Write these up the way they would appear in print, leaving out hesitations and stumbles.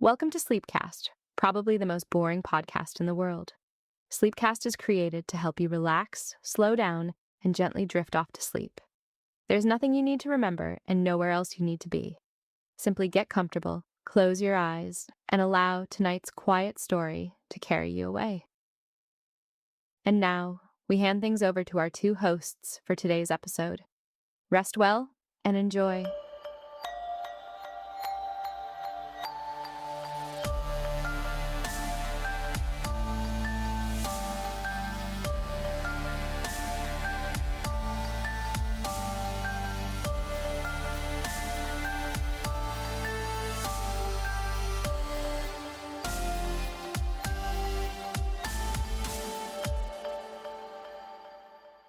Welcome to Sleepcast, probably the most boring podcast in the world. Sleepcast is created to help you relax, slow down, and gently drift off to sleep. There's nothing you need to remember and nowhere else you need to be. Simply get comfortable, close your eyes, and allow tonight's quiet story to carry you away. And now, we hand things over to our two hosts for today's episode. Rest well and enjoy.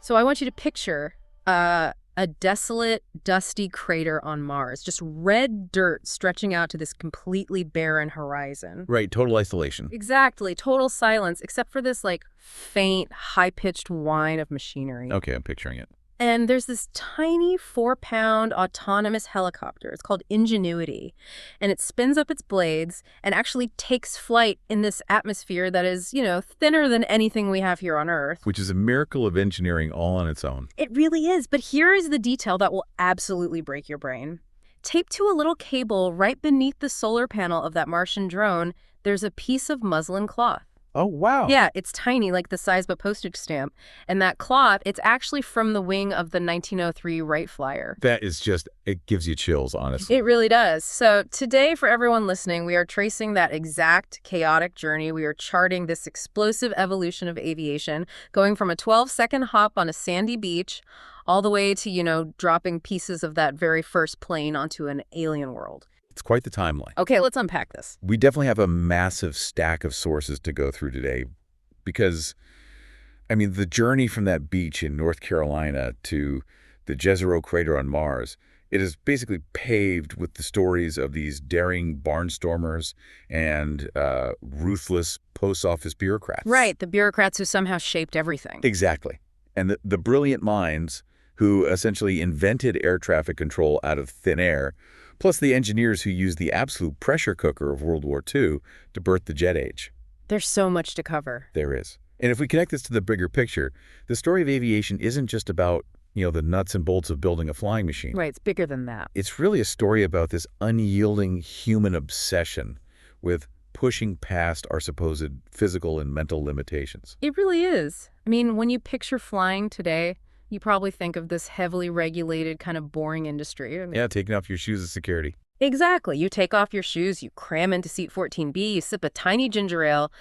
So I want you to picture a desolate, dusty crater on Mars, just red dirt stretching out to this completely barren horizon. Right, total isolation. Exactly, total silence, except for this faint, high-pitched whine of machinery. Okay, I'm picturing it. And there's this tiny 4-pound autonomous helicopter. It's called Ingenuity. And it spins up its blades and actually takes flight in this atmosphere that is, thinner than anything we have here on Earth. Which is a miracle of engineering all on its own. It really is. But here is the detail that will absolutely break your brain. Taped to a little cable right beneath the solar panel of that Martian drone, there's a piece of muslin cloth. Oh, wow. Yeah, it's tiny, like the size of a postage stamp. And that cloth, it's actually from the wing of the 1903 Wright flyer. That is it gives you chills, honestly. It really does. So today, for everyone listening, we are tracing that exact chaotic journey. We are charting this explosive evolution of aviation, going from a 12-second hop on a sandy beach all the way to, dropping pieces of that very first plane onto an alien world. It's quite the timeline. Okay, let's unpack this. We definitely have a massive stack of sources to go through today because, the journey from that beach in North Carolina to the Jezero crater on Mars, it is basically paved with the stories of these daring barnstormers and ruthless post office bureaucrats. Right, the bureaucrats who somehow shaped everything. Exactly. And the brilliant minds who essentially invented air traffic control out of thin air, plus the engineers who used the absolute pressure cooker of World War II to birth the jet age. There's so much to cover. There is. And if we connect this to the bigger picture, the story of aviation isn't just about, the nuts and bolts of building a flying machine. Right, it's bigger than that. It's really a story about this unyielding human obsession with pushing past our supposed physical and mental limitations. It really is. When you picture flying today, you probably think of this heavily regulated, kind of boring industry. Yeah, taking off your shoes is security. Exactly. You take off your shoes, you cram into seat 14B, you sip a tiny ginger ale,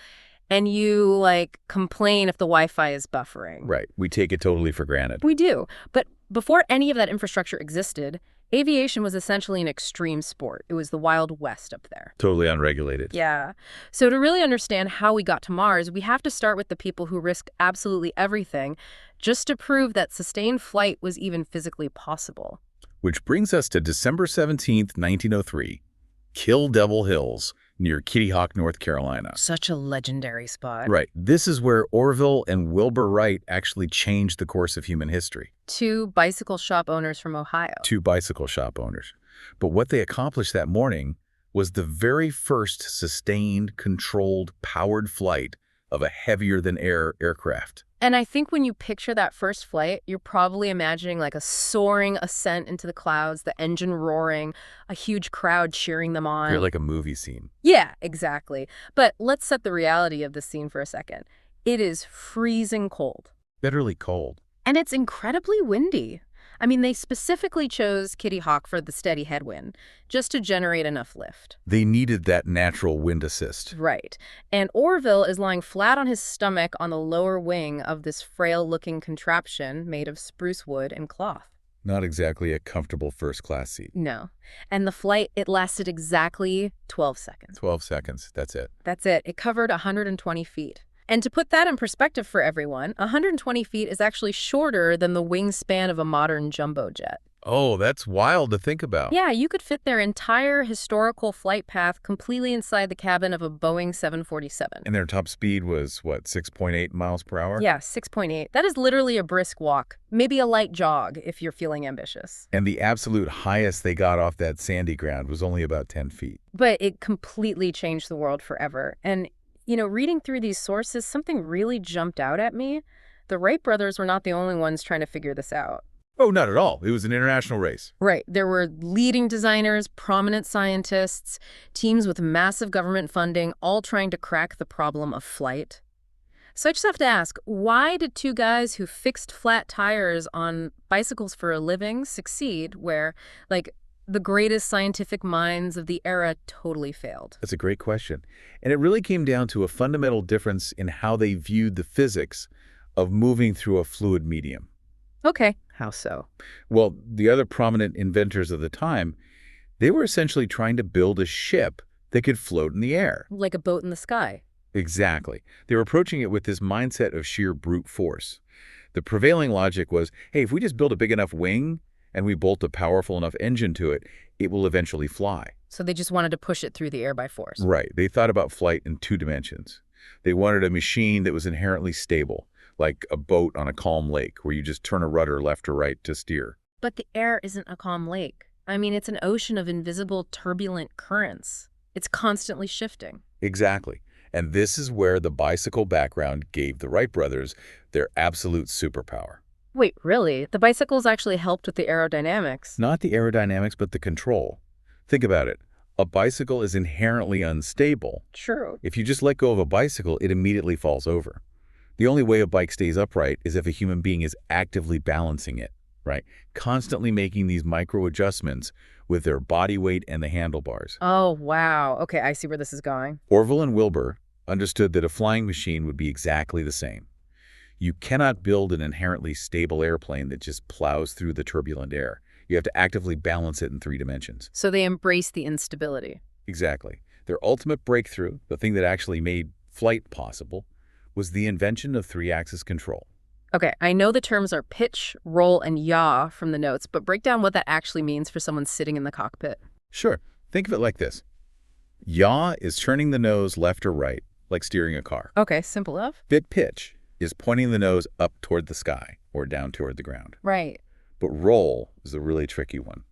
and you, complain if the Wi-Fi is buffering. Right. We take it totally for granted. We do. But before any of that infrastructure existed, aviation was essentially an extreme sport. It was the Wild West up there. Totally unregulated. Yeah. So to really understand how we got to Mars, we have to start with the people who risked absolutely everything just to prove that sustained flight was even physically possible. Which brings us to December 17th, 1903, Kill Devil Hills, near Kitty Hawk, North Carolina. Such a legendary spot. Right. This is where Orville and Wilbur Wright actually changed the course of human history. Two bicycle shop owners from Ohio. Two bicycle shop owners. But what they accomplished that morning was the very first sustained, controlled, powered flight of a heavier-than-air aircraft. And I think when you picture that first flight, you're probably imagining a soaring ascent into the clouds, the engine roaring, a huge crowd cheering them on. You're like a movie scene. Yeah, exactly. But let's set the reality of the scene for a second. It is freezing cold. Bitterly cold. And it's incredibly windy. They specifically chose Kitty Hawk for the steady headwind, just to generate enough lift. They needed that natural wind assist. Right. And Orville is lying flat on his stomach on the lower wing of this frail-looking contraption made of spruce wood and cloth. Not exactly a comfortable first-class seat. No. And the flight, it lasted exactly 12 seconds. 12 seconds. That's it. That's it. It covered 120 feet. And to put that in perspective for everyone, 120 feet is actually shorter than the wingspan of a modern jumbo jet. Oh, that's wild to think about. Yeah, you could fit their entire historical flight path completely inside the cabin of a Boeing 747. And their top speed was, what, 6.8 miles per hour? Yeah, 6.8. That is literally a brisk walk, maybe a light jog if you're feeling ambitious. And the absolute highest they got off that sandy ground was only about 10 feet. But it completely changed the world forever. And, reading through these sources, something really jumped out at me. The Wright brothers were not the only ones trying to figure this out. Oh, not at all. It was an international race. Right. There were leading designers, prominent scientists, teams with massive government funding, all trying to crack the problem of flight. So I just have to ask, why did two guys who fixed flat tires on bicycles for a living succeed where, the greatest scientific minds of the era totally failed? That's a great question. And it really came down to a fundamental difference in how they viewed the physics of moving through a fluid medium. Okay. How so? Well, the other prominent inventors of the time, they were essentially trying to build a ship that could float in the air. Like a boat in the sky. Exactly. They were approaching it with this mindset of sheer brute force. The prevailing logic was, hey, if we just build a big enough wing and we bolt a powerful enough engine to it, it will eventually fly. So they just wanted to push it through the air by force. Right. They thought about flight in 2 dimensions. They wanted a machine that was inherently stable, like a boat on a calm lake where you just turn a rudder left or right to steer. But the air isn't a calm lake. I mean, it's an ocean of invisible, turbulent currents. It's constantly shifting. Exactly. And this is where the bicycle background gave the Wright brothers their absolute superpower. Wait, really? The bicycles actually helped with the aerodynamics? Not the aerodynamics, but the control. Think about it. A bicycle is inherently unstable. True. If you just let go of a bicycle, it immediately falls over. The only way a bike stays upright is if a human being is actively balancing it, right? Constantly making these micro adjustments with their body weight and the handlebars. Oh, wow. Okay, I see where this is going. Orville and Wilbur understood that a flying machine would be exactly the same. You cannot build an inherently stable airplane that just plows through the turbulent air. You have to actively balance it in 3 dimensions. So they embraced the instability. Exactly. Their ultimate breakthrough, the thing that actually made flight possible, was the invention of 3-axis control. Okay, I know the terms are pitch, roll, and yaw from the notes, but break down what that actually means for someone sitting in the cockpit. Sure. Think of it like this. Yaw is turning the nose left or right, like steering a car. Okay, simple enough. Bit pitch is pointing the nose up toward the sky or down toward the ground. Right. But roll is a really tricky one.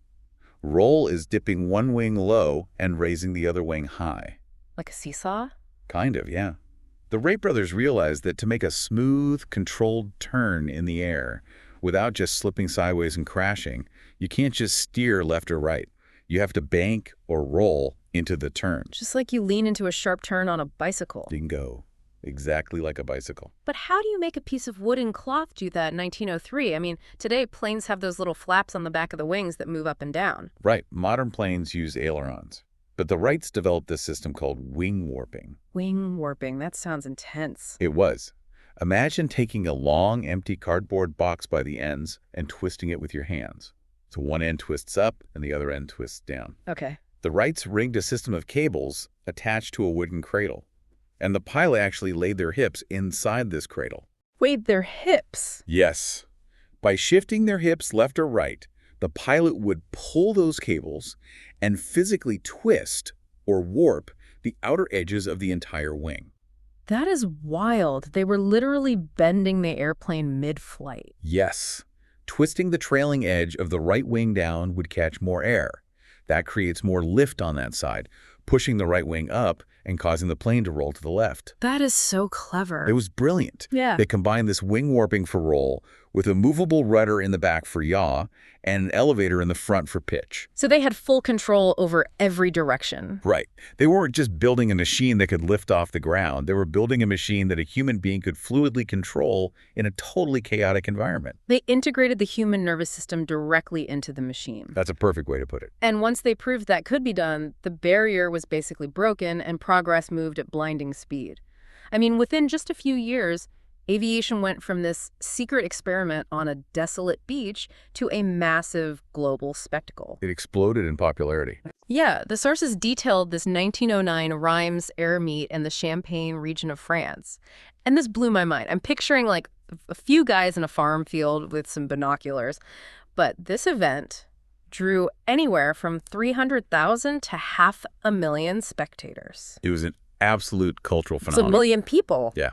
Roll is dipping one wing low and raising the other wing high. Like a seesaw? Kind of, yeah. The Wright brothers realized that to make a smooth, controlled turn in the air without just slipping sideways and crashing, you can't just steer left or right. You have to bank or roll into the turn. Just like you lean into a sharp turn on a bicycle. Bingo. Exactly like a bicycle. But how do you make a piece of wood and cloth do that in 1903? I mean, today planes have those little flaps on the back of the wings that move up and down. Right. Modern planes use ailerons. But the Wrights developed this system called wing warping. Wing warping, that sounds intense. It was. Imagine taking a long, empty cardboard box by the ends and twisting it with your hands. So one end twists up and the other end twists down. Okay. The Wrights rigged a system of cables attached to a wooden cradle. And the pilot actually laid their hips inside this cradle. Wait, their hips? Yes. By shifting their hips left or right, the pilot would pull those cables and physically twist or warp the outer edges of the entire wing. That is wild. They were literally bending the airplane mid-flight. Yes. Twisting the trailing edge of the right wing down would catch more air. That creates more lift on that side, pushing the right wing up and causing the plane to roll to the left. That is so clever. It was brilliant. Yeah. They combined this wing warping for roll with a movable rudder in the back for yaw and an elevator in the front for pitch. So they had full control over every direction. Right. They weren't just building a machine that could lift off the ground. They were building a machine that a human being could fluidly control in a totally chaotic environment. They integrated the human nervous system directly into the machine. That's a perfect way to put it. And once they proved that could be done, the barrier was basically broken and progress moved at blinding speed. I mean, within just a few years, aviation went from this secret experiment on a desolate beach to a massive global spectacle. It exploded in popularity. Yeah, the sources detailed this 1909 Reims air meet in the Champagne region of France. And this blew my mind. I'm picturing like a few guys in a farm field with some binoculars. But this event drew anywhere from 300,000 to 500,000 spectators. It was an absolute cultural It's a phenomenon. million people. Yeah.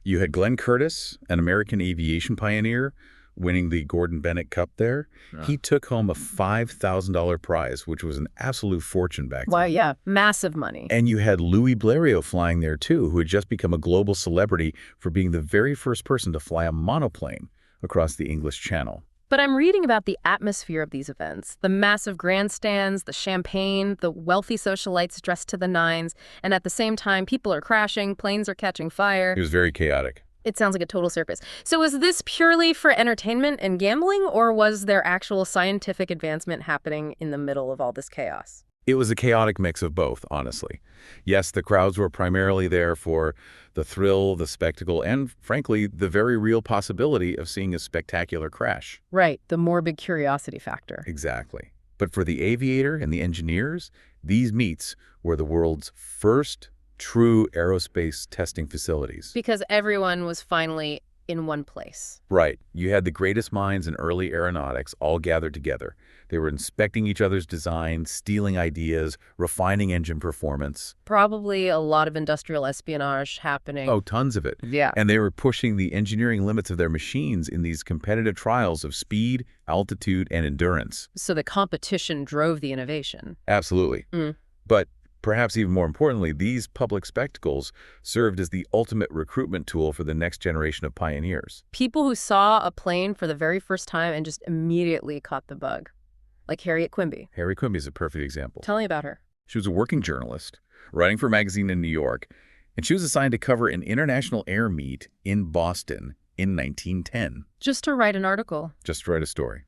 You had Glenn Curtiss, an American aviation pioneer, winning the Gordon Bennett Cup there. Yeah. He took home a $5,000 prize, which was an absolute fortune back then. Why, yeah, massive money. And you had Louis Blériot flying there, too, who had just become a global celebrity for being the very first person to fly a monoplane across the English Channel. But I'm reading about the atmosphere of these events, the massive grandstands, the champagne, the wealthy socialites dressed to the nines, and at the same time, people are crashing, planes are catching fire. It was very chaotic. It sounds like a total circus. So was this purely for entertainment and gambling, or was there actual scientific advancement happening in the middle of all this chaos? It was a chaotic mix of both, honestly. Yes, the crowds were primarily there for the thrill, the spectacle, and, frankly, the very real possibility of seeing a spectacular crash. Right, the morbid curiosity factor. Exactly. But for the aviator and the engineers, these meets were the world's first true aerospace testing facilities. Because everyone was finally in one place. Right. You had the greatest minds in early aeronautics all gathered together. They were inspecting each other's designs, stealing ideas, refining engine performance. Probably a lot of industrial espionage happening. Oh, tons of it. Yeah. And they were pushing the engineering limits of their machines in these competitive trials of speed, altitude, and endurance. So the competition drove the innovation. Absolutely. But perhaps even more importantly, these public spectacles served as the ultimate recruitment tool for the next generation of pioneers. People who saw a plane for the very first time and just immediately caught the bug. Like Harriet Quimby. Harriet Quimby is a perfect example. Tell me about her. She was a working journalist, writing for a magazine in New York, and she was assigned to cover an international air meet in Boston in 1910. Just to write an article. Just to write a story.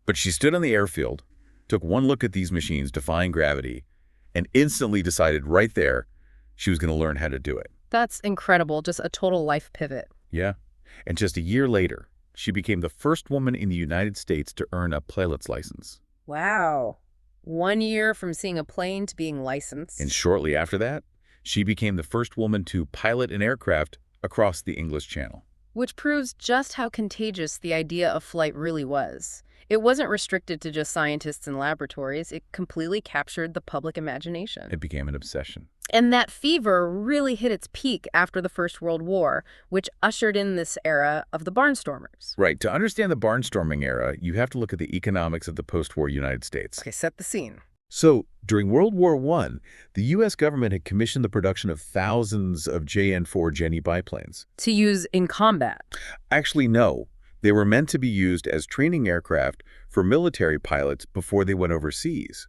But she stood on the airfield, took one look at these machines defying gravity, and instantly decided right there she was going to learn how to do it. That's incredible. Just a total life pivot. Yeah. And just a year later, she became the first woman in the United States to earn a pilot's license. Wow. 1 year from seeing a plane to being licensed. And shortly after that, she became the first woman to pilot an aircraft across the English Channel. Which proves just how contagious the idea of flight really was. It wasn't restricted to just scientists and laboratories. It completely captured the public imagination. It became an obsession. And that fever really hit its peak after the First World War, which ushered in this era of the barnstormers. Right. To understand the barnstorming era, you have to look at the economics of the post-war United States. Okay, set the scene. So, during World War I, the U.S. government had commissioned the production of thousands of JN-4 Jenny biplanes. To use in combat. Actually, no. They were meant to be used as training aircraft for military pilots before they went overseas.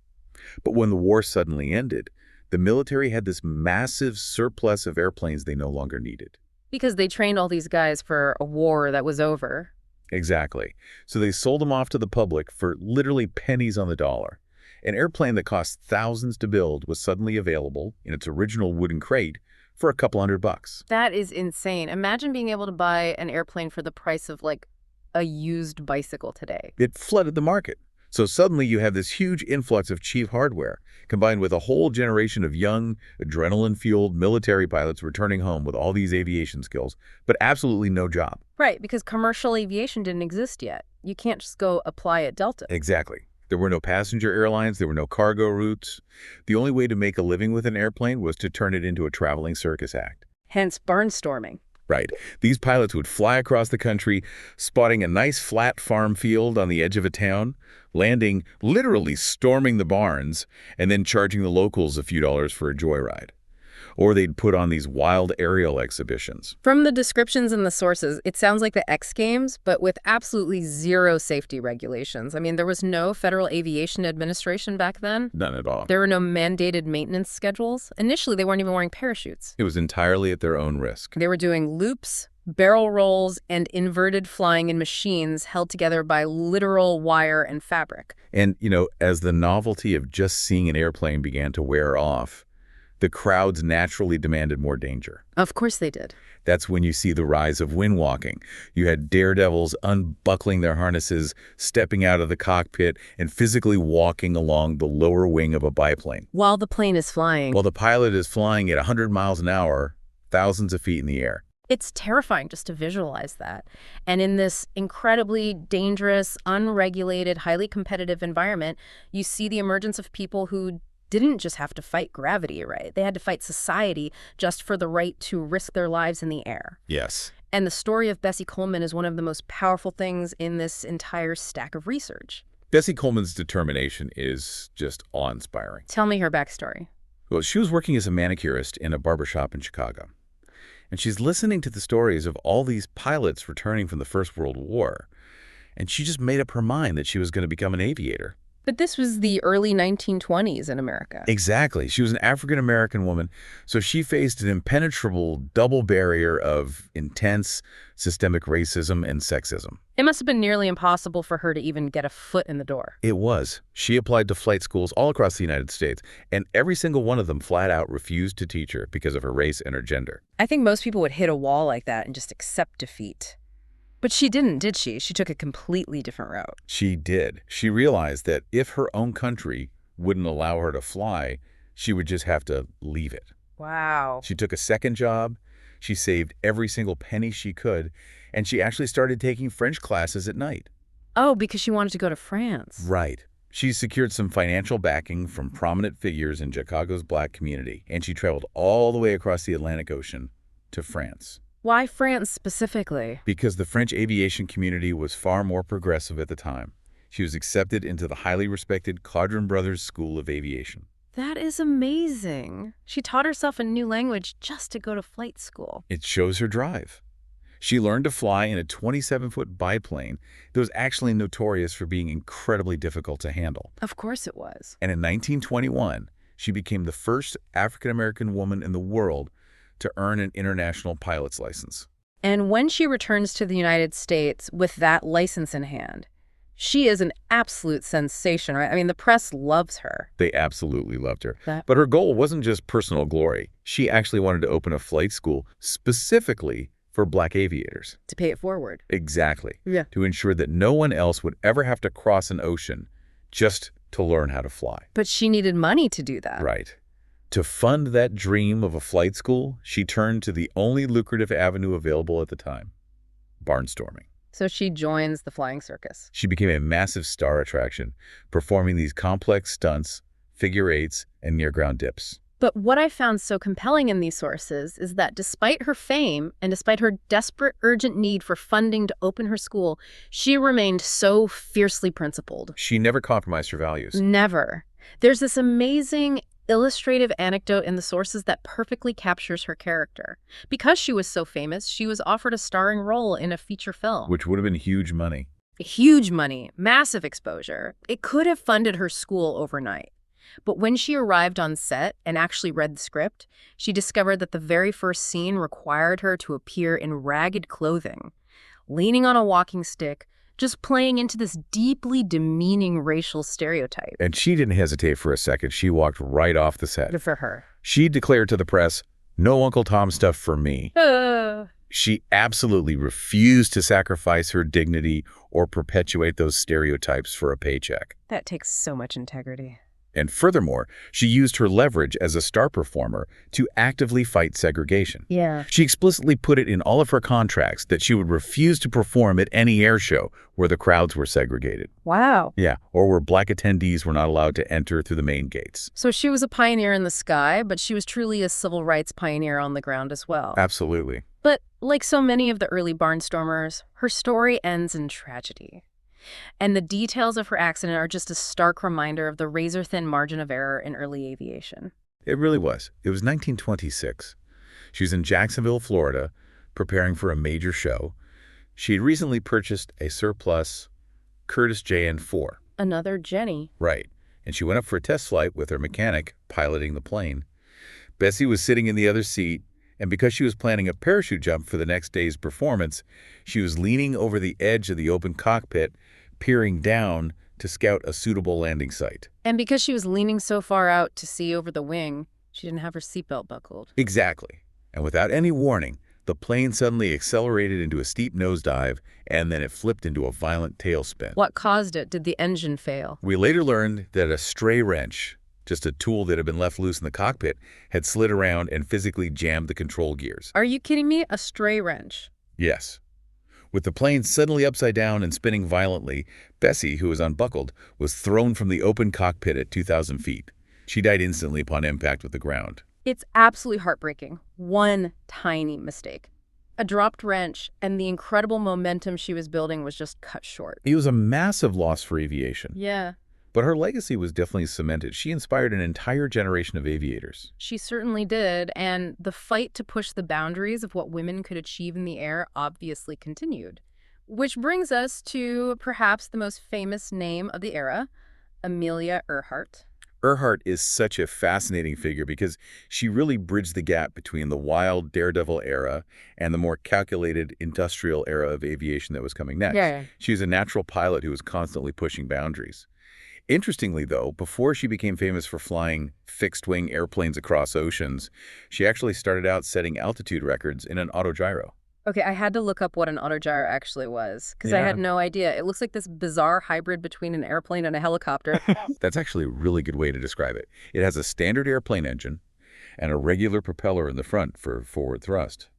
But when the war suddenly ended, the military had this massive surplus of airplanes they no longer needed. Because they trained all these guys for a war that was over. Exactly. So they sold them off to the public for literally pennies on the dollar. An airplane that cost thousands to build was suddenly available in its original wooden crate for a couple $100. That is insane. Imagine being able to buy an airplane for the price of, like, a used bicycle today. It flooded the market. So suddenly you have this huge influx of cheap hardware, combined with a whole generation of young, adrenaline-fueled military pilots returning home with all these aviation skills, but absolutely no job. Right, because commercial aviation didn't exist yet. You can't just go apply at Delta. Exactly. There were no passenger airlines, there were no cargo routes. The only way to make a living with an airplane was to turn it into a traveling circus act. Hence barnstorming. Right. These pilots would fly across the country, spotting a nice flat farm field on the edge of a town, landing, literally storming the barns, and then charging the locals a few dollars for a joyride. Or they'd put on these wild aerial exhibitions. From the descriptions and the sources, it sounds like the X Games, but with absolutely zero safety regulations. I mean, there was no Federal Aviation Administration back then. None at all. There were no mandated maintenance schedules. Initially, they weren't even wearing parachutes. It was entirely at their own risk. They were doing loops, barrel rolls, and inverted flying in machines held together by literal wire and fabric. And, as the novelty of just seeing an airplane began to wear off, the crowds naturally demanded more danger. Of course they did. That's when you see the rise of windwalking. You had daredevils unbuckling their harnesses, stepping out of the cockpit, and physically walking along the lower wing of a biplane. While the plane is flying. While the pilot is flying at 100 miles an hour, thousands of feet in the air. It's terrifying just to visualize that. And in this incredibly dangerous, unregulated, highly competitive environment, you see the emergence of people who didn't just have to fight gravity, right? They had to fight society just for the right to risk their lives in the air. Yes. And the story of Bessie Coleman is one of the most powerful things in this entire stack of research. Bessie Coleman's determination is just awe-inspiring. Tell me her backstory. Well, she was working as a manicurist in a barbershop in Chicago. And she's listening to the stories of all these pilots returning from the First World War. And she just made up her mind that she was going to become an aviator. But this was the early 1920s in America. Exactly. She was an African-American woman, so she faced an impenetrable double barrier of intense systemic racism and sexism. It must have been nearly impossible for her to even get a foot in the door. It was. She applied to flight schools all across the United States, and every single one of them flat out refused to teach her because of her race and her gender. I think most people would hit a wall like that and just accept defeat. But she didn't, did she? She took a completely different route. She did. She realized that if her own country wouldn't allow her to fly, she would just have to leave it. Wow. She took a second job, she saved every single penny she could, and she actually started taking French classes at night. Oh, because she wanted to go to France. Right. She secured some financial backing from prominent figures in Chicago's Black community, and she traveled all the way across the Atlantic Ocean to France. Why France specifically? Because the French aviation community was far more progressive at the time. She was accepted into the highly respected Caudron Brothers School of Aviation. That is amazing. She taught herself a new language just to go to flight school. It shows her drive. She learned to fly in a 27-foot biplane that was actually notorious for being incredibly difficult to handle. Of course it was. And in 1921, she became the first African-American woman in the world to earn an international pilot's license. And when she returns to the United States with that license in hand, she is an absolute sensation, right? I mean, the press loves her. They absolutely loved her. But her goal wasn't just personal glory. She actually wanted to open a flight school specifically for Black aviators. To pay it forward. Exactly. Yeah. To ensure that no one else would ever have to cross an ocean just to learn how to fly. But she needed money to do that. Right. To fund that dream of a flight school, she turned to the only lucrative avenue available at the time, barnstorming. So she joins the flying circus. She became a massive star attraction, performing these complex stunts, figure eights, and near-ground dips. But what I found so compelling in these sources is that despite her fame and despite her desperate, urgent need for funding to open her school, she remained so fiercely principled. She never compromised her values. Never. There's this amazing illustrative anecdote in the sources that perfectly captures her character. Because she was so famous, she was offered a starring role in a feature film. Which would have been huge money. Huge money, massive exposure. It could have funded her school overnight. But when she arrived on set and actually read the script, she discovered that the very first scene required her to appear in ragged clothing, leaning on a walking stick, just playing into this deeply demeaning racial stereotype. And she didn't hesitate for a second. She walked right off the set. Good for her. She declared to the press, "No Uncle Tom stuff for me." She absolutely refused to sacrifice her dignity or perpetuate those stereotypes for a paycheck. That takes so much integrity. And furthermore, she used her leverage as a star performer to actively fight segregation. Yeah. She explicitly put it in all of her contracts that she would refuse to perform at any air show where the crowds were segregated. Wow. Yeah, or where Black attendees were not allowed to enter through the main gates. So she was a pioneer in the sky, but she was truly a civil rights pioneer on the ground as well. Absolutely. But like so many of the early barnstormers, her story ends in tragedy. And the details of her accident are just a stark reminder of the razor-thin margin of error in early aviation. It really was. It was 1926. She was in Jacksonville, Florida, preparing for a major show. She had recently purchased a surplus Curtiss JN-4. Another Jenny. Right. And she went up for a test flight with her mechanic piloting the plane. Bessie was sitting in the other seat, and because she was planning a parachute jump for the next day's performance, she was leaning over the edge of the open cockpit, peering down to scout a suitable landing site. And because she was leaning so far out to see over the wing, she didn't have her seatbelt buckled. Exactly. And without any warning, the plane suddenly accelerated into a steep nosedive, and then it flipped into a violent tailspin. What caused it? Did the engine fail? We later learned that a stray wrench, Just a tool that had been left loose in the cockpit had slid around and physically jammed the control gears. Are you kidding me? A stray wrench. Yes. With the plane suddenly upside down and spinning violently, Bessie, who was unbuckled, was thrown from the open cockpit at 2,000 feet. She died instantly upon impact with the ground. It's absolutely heartbreaking. One tiny mistake. A dropped wrench, and the incredible momentum she was building was just cut short. It was a massive loss for aviation. Yeah, But her legacy was definitely cemented. She inspired an entire generation of aviators. she certainly did, and the fight to push the boundaries of what women could achieve in the air obviously continued. Which brings us to perhaps the most famous name of the era, Amelia Earhart. Earhart is such a fascinating figure because she really bridged the gap between the wild daredevil era and the more calculated industrial era of aviation that was coming next. Yeah. She was a natural pilot who was constantly pushing boundaries. Interestingly, though, before she became famous for flying fixed-wing airplanes across oceans, she actually started out setting altitude records in an autogyro. Okay, I had to look up what an autogyro actually was, because I Yeah. had no idea. It looks like this bizarre hybrid between an airplane and a helicopter. That's actually a really good way to describe it. It has a standard airplane engine and a regular propeller in the front for forward thrust.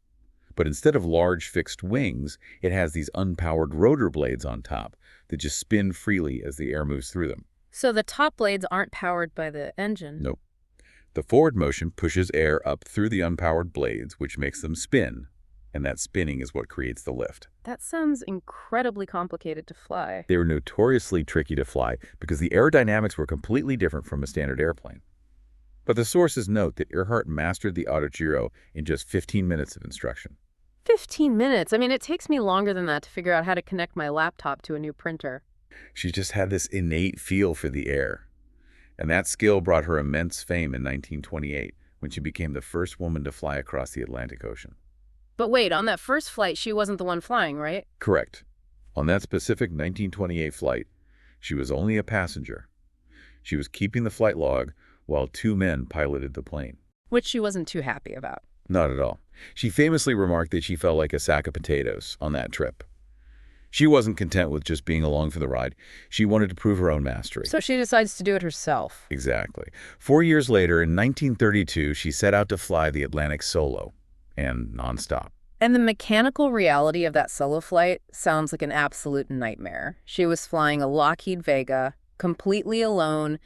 But instead of large fixed wings, it has these unpowered rotor blades on top that just spin freely as the air moves through them. So the top blades aren't powered by the engine. Nope. The forward motion pushes air up through the unpowered blades, which makes them spin, and that spinning is what creates the lift. That sounds incredibly complicated to fly. They were notoriously tricky to fly because the aerodynamics were completely different from a standard airplane. But the sources note that Earhart mastered the autogyro in just 15 minutes of instruction. 15 minutes? I mean, it takes me longer than that to figure out how to connect my laptop to a new printer. She just had this innate feel for the air. And that skill brought her immense fame in 1928 when she became the first woman to fly across the Atlantic Ocean. But wait, on that first flight, she wasn't the one flying, right? Correct. On that specific 1928 flight, she was only a passenger. She was keeping the flight log while two men piloted the plane. Which she wasn't too happy about. Not at all. She famously remarked that she felt like a sack of potatoes on that trip. She wasn't content with just being along for the ride. She wanted to prove her own mastery. So she decides to do it herself. Exactly. 4 years later, in 1932, she set out to fly the Atlantic solo and nonstop. And the mechanical reality of that solo flight sounds like an absolute nightmare. She was flying a Lockheed Vega, completely alone,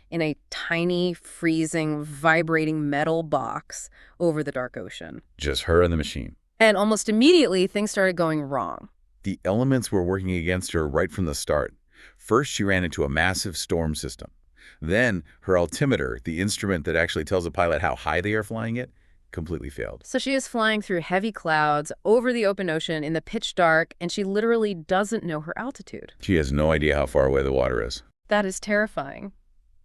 in a tiny, freezing, vibrating metal box over the dark ocean. Just her and the machine. And almost immediately, things started going wrong. The elements were working against her right from the start. First, she ran into a massive storm system. Then, her altimeter, the instrument that actually tells a pilot how high they are flying it, completely failed. So she is flying through heavy clouds, over the open ocean, in the pitch dark, and she literally doesn't know her altitude. She has no idea how far away the water is. That is terrifying.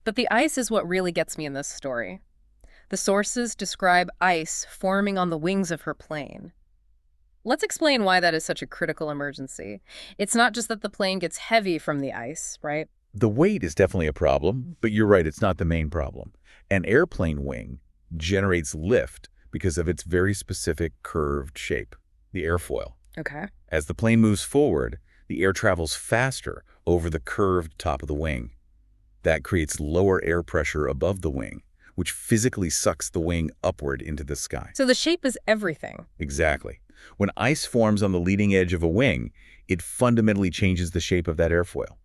But the ice is what really gets me in this story. The sources describe ice forming on the wings of her plane. Let's explain why that is such a critical emergency. It's not just that the plane gets heavy from the ice, right? The weight is definitely a problem, but you're right, it's not the main problem. An airplane wing generates lift because of its very specific curved shape, the airfoil. Okay. As the plane moves forward, the air travels faster over the curved top of the wing. That creates lower air pressure above the wing, which physically sucks the wing upward into the sky. So the shape is everything. Exactly. When ice forms on the leading edge of a wing, it fundamentally changes the shape of that airfoil.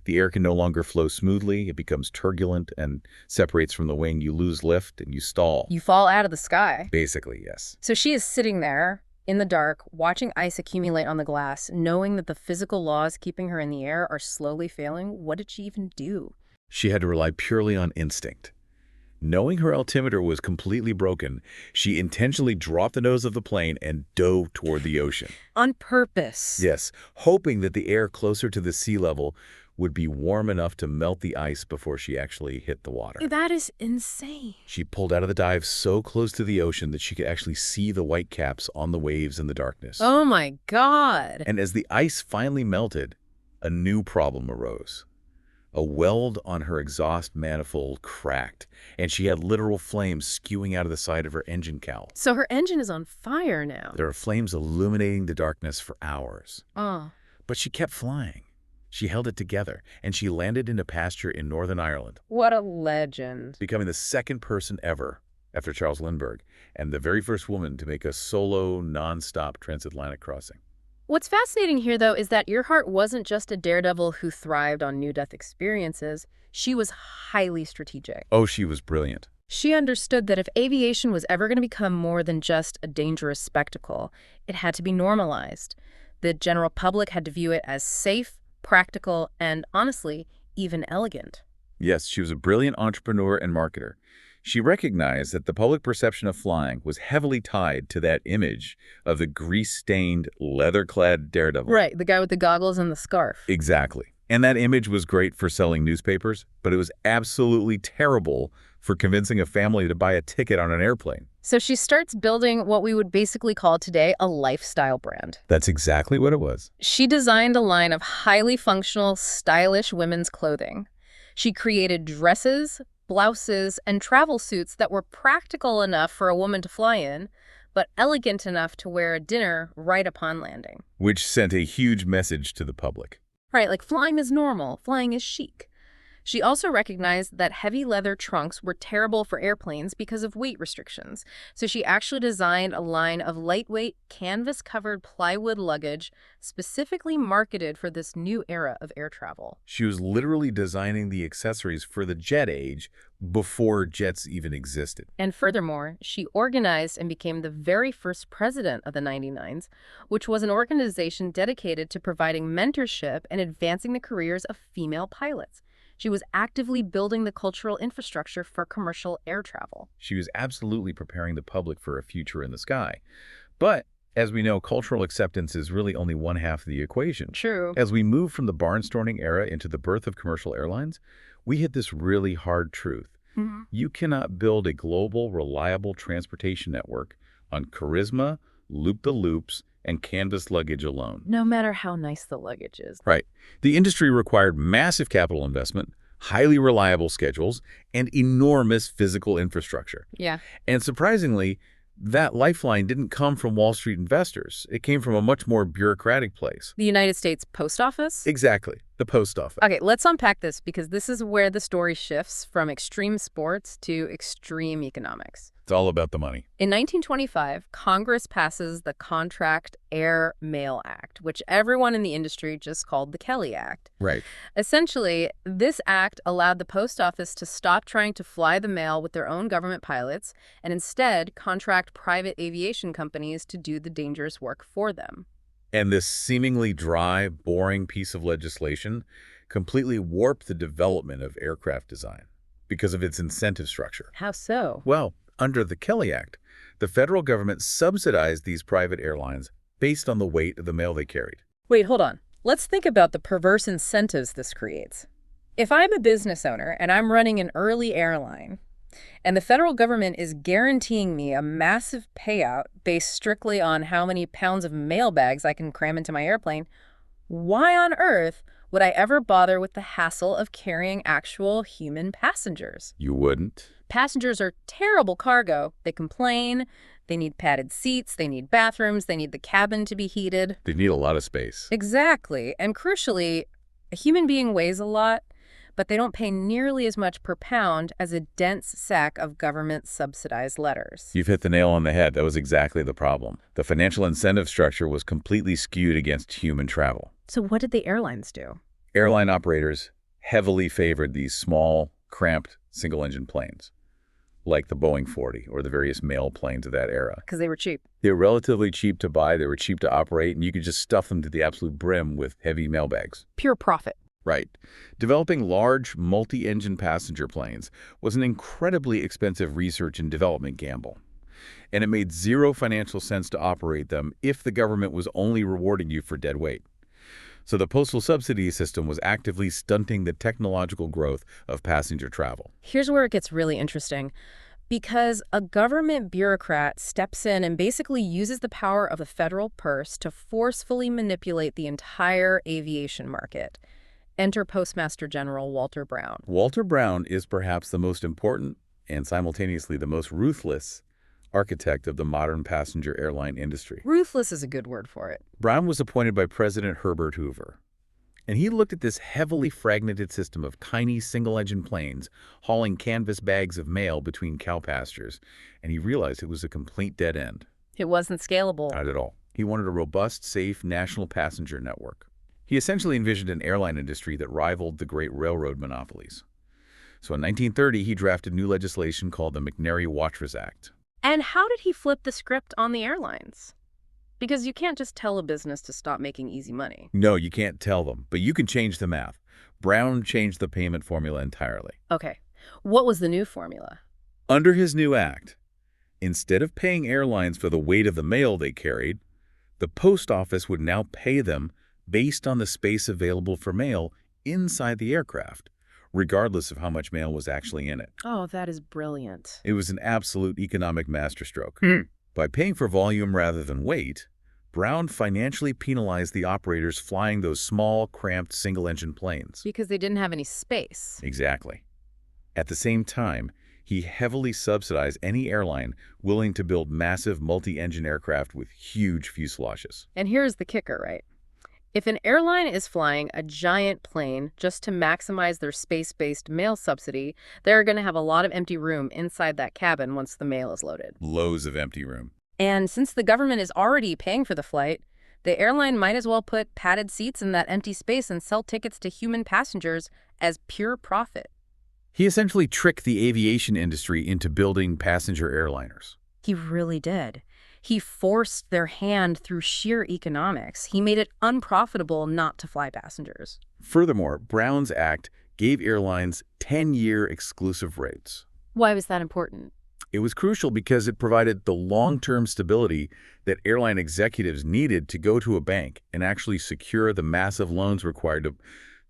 The air can no longer flow smoothly, it becomes turbulent and separates from the wing. You lose lift and you stall. You fall out of the sky. Basically, yes. So she is sitting there in the dark, watching ice accumulate on the glass, knowing that the physical laws keeping her in the air are slowly failing. What did she even do? She had to rely purely on instinct. Knowing her altimeter was completely broken, she intentionally dropped the nose of the plane and dove toward the ocean. On purpose. Yes, hoping that the air closer to the sea level would be warm enough to melt the ice before she actually hit the water. That is insane. She pulled out of the dive so close to the ocean that she could actually see the white caps on the waves in the darkness. Oh my God. And as the ice finally melted, a new problem arose. A weld on her exhaust manifold cracked, and she had literal flames spewing out of the side of her engine cowl. So her engine is on fire now. There are flames illuminating the darkness for hours. Oh. But she kept flying. She held it together, and she landed in a pasture in Northern Ireland, What a legend. becoming the second person ever, after Charles Lindbergh, and the very first woman to make a solo, non-stop transatlantic crossing. What's fascinating here, though, is that Earhart wasn't just a daredevil who thrived on near-death experiences. She was highly strategic. Oh, she was brilliant. She understood that if aviation was ever going to become more than just a dangerous spectacle, it had to be normalized. The general public had to view it as safe, practical, and, honestly, even elegant. Yes, she was a brilliant entrepreneur and marketer. She recognized that the public perception of flying was heavily tied to that image of the grease-stained, leather-clad daredevil. Right, the guy with the goggles and the scarf. Exactly. And that image was great for selling newspapers, but it was absolutely terrible for convincing a family to buy a ticket on an airplane. So she starts building what we would basically call today a lifestyle brand. That's exactly what it was. She designed a line of highly functional, stylish women's clothing. She created dresses, blouses, and travel suits that were practical enough for a woman to fly in, but elegant enough to wear at dinner right upon landing. Which sent a huge message to the public. Right, like flying is normal, flying is chic. She also recognized that heavy leather trunks were terrible for airplanes because of weight restrictions. So she actually designed a line of lightweight, canvas-covered plywood luggage specifically marketed for this new era of air travel. She was literally designing the accessories for the jet age before jets even existed. And furthermore, she organized and became the very first president of the 99s, which was an organization dedicated to providing mentorship and advancing the careers of female pilots. She was actively building the cultural infrastructure for commercial air travel. She was absolutely preparing the public for a future in the sky. But, as we know, cultural acceptance is really only one half of the equation. True. As we move from the barnstorming era into the birth of commercial airlines, we hit this really hard truth. You cannot build a global, reliable transportation network on charisma, loop-the-loops, and canvas luggage alone. No matter how nice the luggage is. Right. The industry required massive capital investment, highly reliable schedules, and enormous physical infrastructure. Yeah. And surprisingly, that lifeline didn't come from Wall Street investors. It came from a much more bureaucratic place. The United States Post Office? Exactly. The post office. Okay, let's unpack this because this is where the story shifts from extreme sports to extreme economics. It's all about the money. In 1925, Congress passes the Contract Air Mail Act, which everyone in the industry just called the Kelly Act. Right. Essentially, this act allowed the post office to stop trying to fly the mail with their own government pilots and instead contract private aviation companies to do the dangerous work for them. And this seemingly dry, boring piece of legislation completely warped the development of aircraft design because of its incentive structure. How so? Well, under the Kelly Act, the federal government subsidized these private airlines based on the weight of the mail they carried. Wait, hold on. Let's think about the perverse incentives this creates. If I'm a business owner and I'm running an early airline, and the federal government is guaranteeing me a massive payout based strictly on how many pounds of mail bags I can cram into my airplane, why on earth would I ever bother with the hassle of carrying actual human passengers? You wouldn't? Passengers are terrible cargo. They complain, they need padded seats, they need bathrooms, they need the cabin to be heated. They need a lot of space. Exactly. And crucially, a human being weighs a lot, but they don't pay nearly as much per pound as a dense sack of government-subsidized letters. You've hit the nail on the head. That was exactly the problem. The financial incentive structure was completely skewed against human travel. So what did the airlines do? Airline operators heavily favored these small, cramped, single-engine planes, like the Boeing 40 or the various mail planes of that era. Because they were cheap. They were relatively cheap to buy, they were cheap to operate, and you could just stuff them to the absolute brim with heavy mail bags. Pure profit. Right. Developing large, multi-engine passenger planes was an incredibly expensive research and development gamble. And it made zero financial sense to operate them if the government was only rewarding you for dead weight. So the postal subsidy system was actively stunting the technological growth of passenger travel. Here's where it gets really interesting. Because a government bureaucrat steps in and basically uses the power of the federal purse to forcefully manipulate the entire aviation market. Enter Postmaster General Walter Brown. Walter Brown is perhaps the most important and simultaneously the most ruthless architect of the modern passenger airline industry. Ruthless is a good word for it. Brown was appointed by President Herbert Hoover. And he looked at this heavily fragmented system of tiny single-engine planes hauling canvas bags of mail between cow pastures, and he realized it was a complete dead end. It wasn't scalable. Not at all. He wanted a robust, safe, national passenger network. He essentially envisioned an airline industry that rivaled the great railroad monopolies. So in 1930, he drafted new legislation called the McNary-Watrous Act. And how did he flip the script on the airlines? Because you can't just tell a business to stop making easy money. No, you can't tell them, but you can change the math. Brown changed the payment formula entirely. Okay. What was the new formula? Under his new act, instead of paying airlines for the weight of the mail they carried, the post office would now pay them based on the space available for mail inside the aircraft, regardless of how much mail was actually in it. Oh, that is brilliant. It was an absolute economic masterstroke. By paying for volume rather than weight, Brown financially penalized the operators flying those small, cramped, single-engine planes. Because they didn't have any space. Exactly. At the same time, he heavily subsidized any airline willing to build massive multi-engine aircraft with huge fuselages. And here's the kicker, right? If an airline is flying a giant plane just to maximize their space-based mail subsidy, they're going to have a lot of empty room inside that cabin once the mail is loaded. Loads of empty room. And since the government is already paying for the flight, the airline might as well put padded seats in that empty space and sell tickets to human passengers as pure profit. He essentially tricked the aviation industry into building passenger airliners. He really did. He forced their hand through sheer economics. He made it unprofitable not to fly passengers. Furthermore, Brown's Act gave airlines 10-year exclusive rates. Why was that important? It was crucial because it provided the long-term stability that airline executives needed to go to a bank and actually secure the massive loans required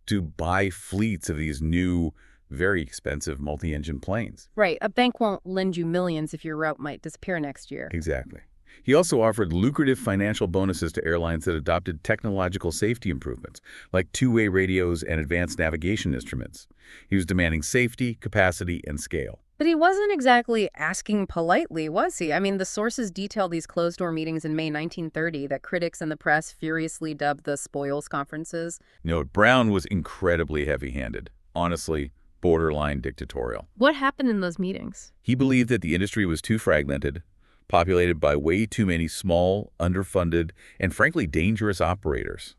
to buy fleets of these new, very expensive multi-engine planes. Right. A bank won't lend you millions if your route might disappear next year. Exactly. He also offered lucrative financial bonuses to airlines that adopted technological safety improvements, like two-way radios and advanced navigation instruments. He was demanding safety, capacity, and scale. But he wasn't exactly asking politely, was he? I mean, the sources detail these closed-door meetings in May 1930 that critics and the press furiously dubbed the spoils conferences. No, Brown was incredibly heavy-handed, honestly, borderline dictatorial. What happened in those meetings? He believed that the industry was too fragmented, populated by way too many small, underfunded, and frankly dangerous operators.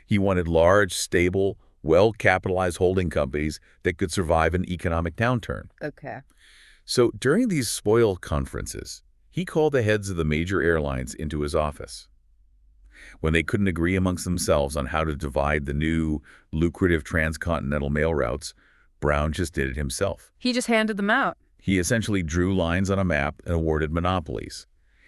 He wanted large, stable, well-capitalized holding companies that could survive an economic downturn. Okay. So during these spoil conferences, he called the heads of the major airlines into his office. When they couldn't agree amongst themselves on how to divide the new, lucrative transcontinental mail routes, Brown just did it himself. He just handed them out. He essentially drew lines on a map and awarded monopolies.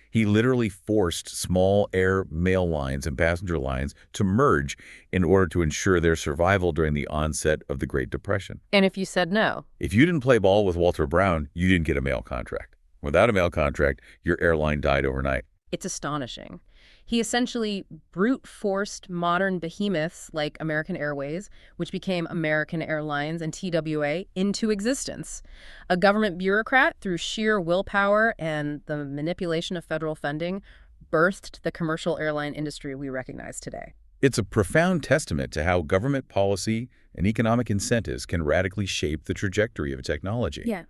He literally forced small air mail lines and passenger lines to merge in order to ensure their survival during the onset of the Great Depression. And if you said no? If you didn't play ball with Walter Brown, you didn't get a mail contract. Without a mail contract, your airline died overnight. It's astonishing. He essentially brute-forced modern behemoths like American Airways, which became American Airlines and TWA, into existence. A government bureaucrat, through sheer willpower and the manipulation of federal funding, birthed the commercial airline industry we recognize today. It's a profound testament to how government policy and economic incentives can radically shape the trajectory of technology. Yeah.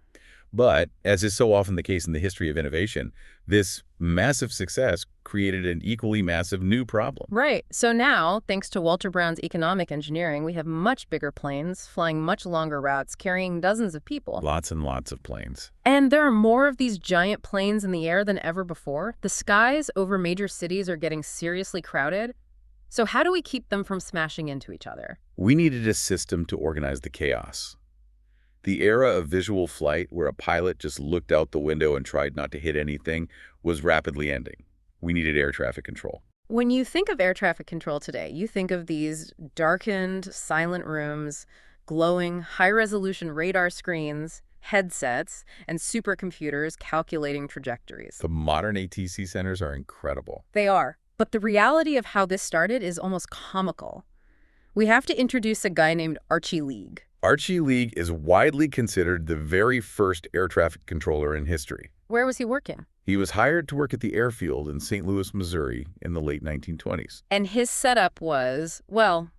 But, as is so often the case in the history of innovation, this massive success created an equally massive new problem. Right. So now, thanks to Walter Brown's economic engineering, we have much bigger planes, flying much longer routes, carrying dozens of people. Lots and lots of planes. And there are more of these giant planes in the air than ever before. The skies over major cities are getting seriously crowded. So how do we keep them from smashing into each other? We needed a system to organize the chaos. The era of visual flight, where a pilot just looked out the window and tried not to hit anything, was rapidly ending. We needed air traffic control. When you think of air traffic control today, you think of these darkened, silent rooms, glowing, high-resolution radar screens, headsets, and supercomputers calculating trajectories. The modern ATC centers are incredible. They are. But the reality of how this started is almost comical. We have to introduce a guy named Archie League. Archie League is widely considered the very first air traffic controller in history. Where was he working? He was hired to work at the airfield in St. Louis, Missouri in the late 1920s. And his setup was, well,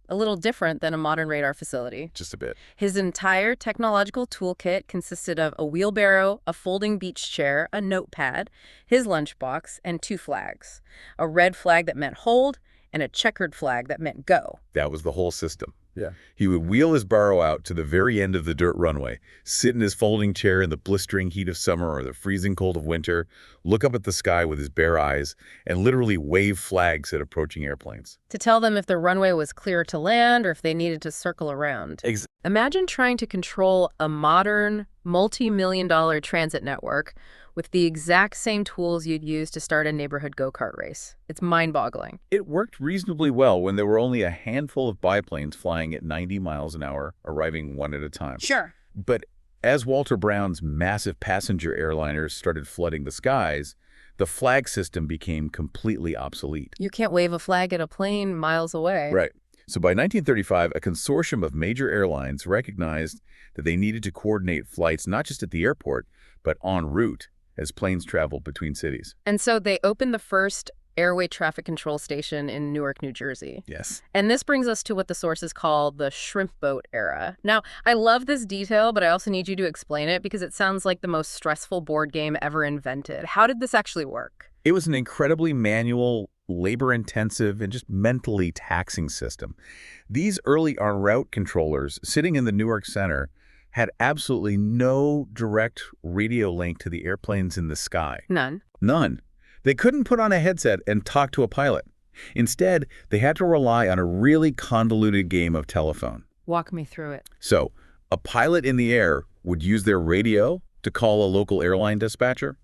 A little different than a modern radar facility. Just a bit. His entire technological toolkit consisted of a wheelbarrow, a folding beach chair, a notepad, his lunchbox, and 2 flags. A red flag that meant hold, and a checkered flag that meant go. That was the whole system. Yeah. He would wheel his burro out to the very end of the dirt runway, sit in his folding chair in the blistering heat of summer or the freezing cold of winter, look up at the sky with his bare eyes, and literally wave flags at approaching airplanes. To tell them if the runway was clear to land or if they needed to circle around. Imagine trying to control a modern, multi-million-dollar transit network with the exact same tools you'd use to start a neighborhood go-kart race. It's mind-boggling. It worked reasonably well when there were only a handful of biplanes flying at 90 miles an hour, arriving one at a time. Sure. But as Walter Brown's massive passenger airliners started flooding the skies, the flag system became completely obsolete. You can't wave a flag at a plane miles away. Right. So by 1935, a consortium of major airlines recognized that they needed to coordinate flights not just at the airport, but en route as planes traveled between cities. And so they opened the first airway traffic control station in Newark, New Jersey. Yes. And this brings us to what the sources call the shrimp boat era. Now, I love this detail, but I also need you to explain it because it sounds like the most stressful board game ever invented. How did this actually work? It was an incredibly manual, labor-intensive, and just mentally taxing system. These early en route controllers sitting in the Newark Center had absolutely no direct radio link to the airplanes in the sky. None. None. They couldn't put on a headset and talk to a pilot. Instead, they had to rely on a really convoluted game of telephone. Walk me through it. So, a pilot in the air would use their radio to call a local airline dispatcher,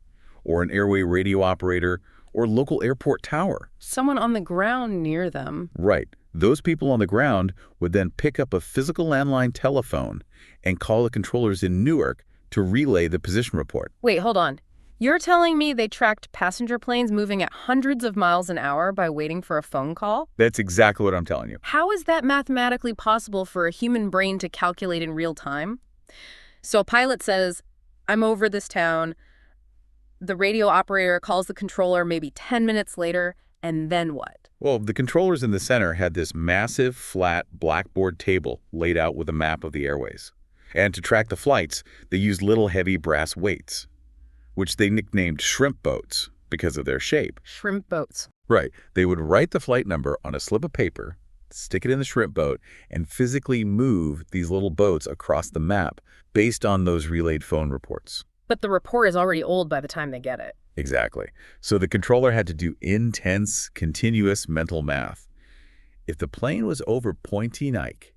or an airway radio operator, or local airport tower. Someone on the ground near them. Right. Those people on the ground would then pick up a physical landline telephone and call the controllers in Newark to relay the position report. Wait, hold on. You're telling me they tracked passenger planes moving at hundreds of miles an hour by waiting for a phone call? That's exactly what I'm telling you. How is that mathematically possible for a human brain to calculate in real time? So a pilot says, I'm over this town. The radio operator calls the controller maybe 10 minutes later, and then what? Well, the controllers in the center had this massive, flat blackboard table laid out with a map of the airways. And to track the flights, they used little heavy brass weights, which they nicknamed shrimp boats because of their shape. Shrimp boats. Right. They would write the flight number on a slip of paper, stick it in the shrimp boat, and physically move these little boats across the map based on those relayed phone reports. But the report is already old by the time they get it. Exactly. So the controller had to do intense, continuous mental math. If the plane was over Pointe Nike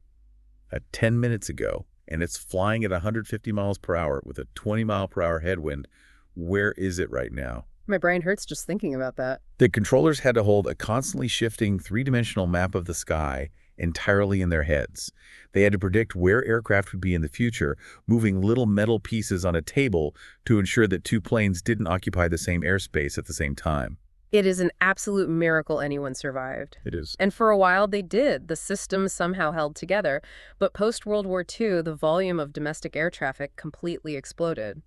at 10 minutes ago, and it's flying at 150 miles per hour with a 20-mile-per-hour headwind, where is it right now? My brain hurts just thinking about that. The controllers had to hold a constantly shifting three-dimensional map of the sky entirely in their heads. They had to predict where aircraft would be in the future, moving little metal pieces on a table to ensure that two planes didn't occupy the same airspace at the same time. It is an absolute miracle anyone survived. It is. And for a while they did. The system somehow held together. But post-World War II, the volume of domestic air traffic completely exploded.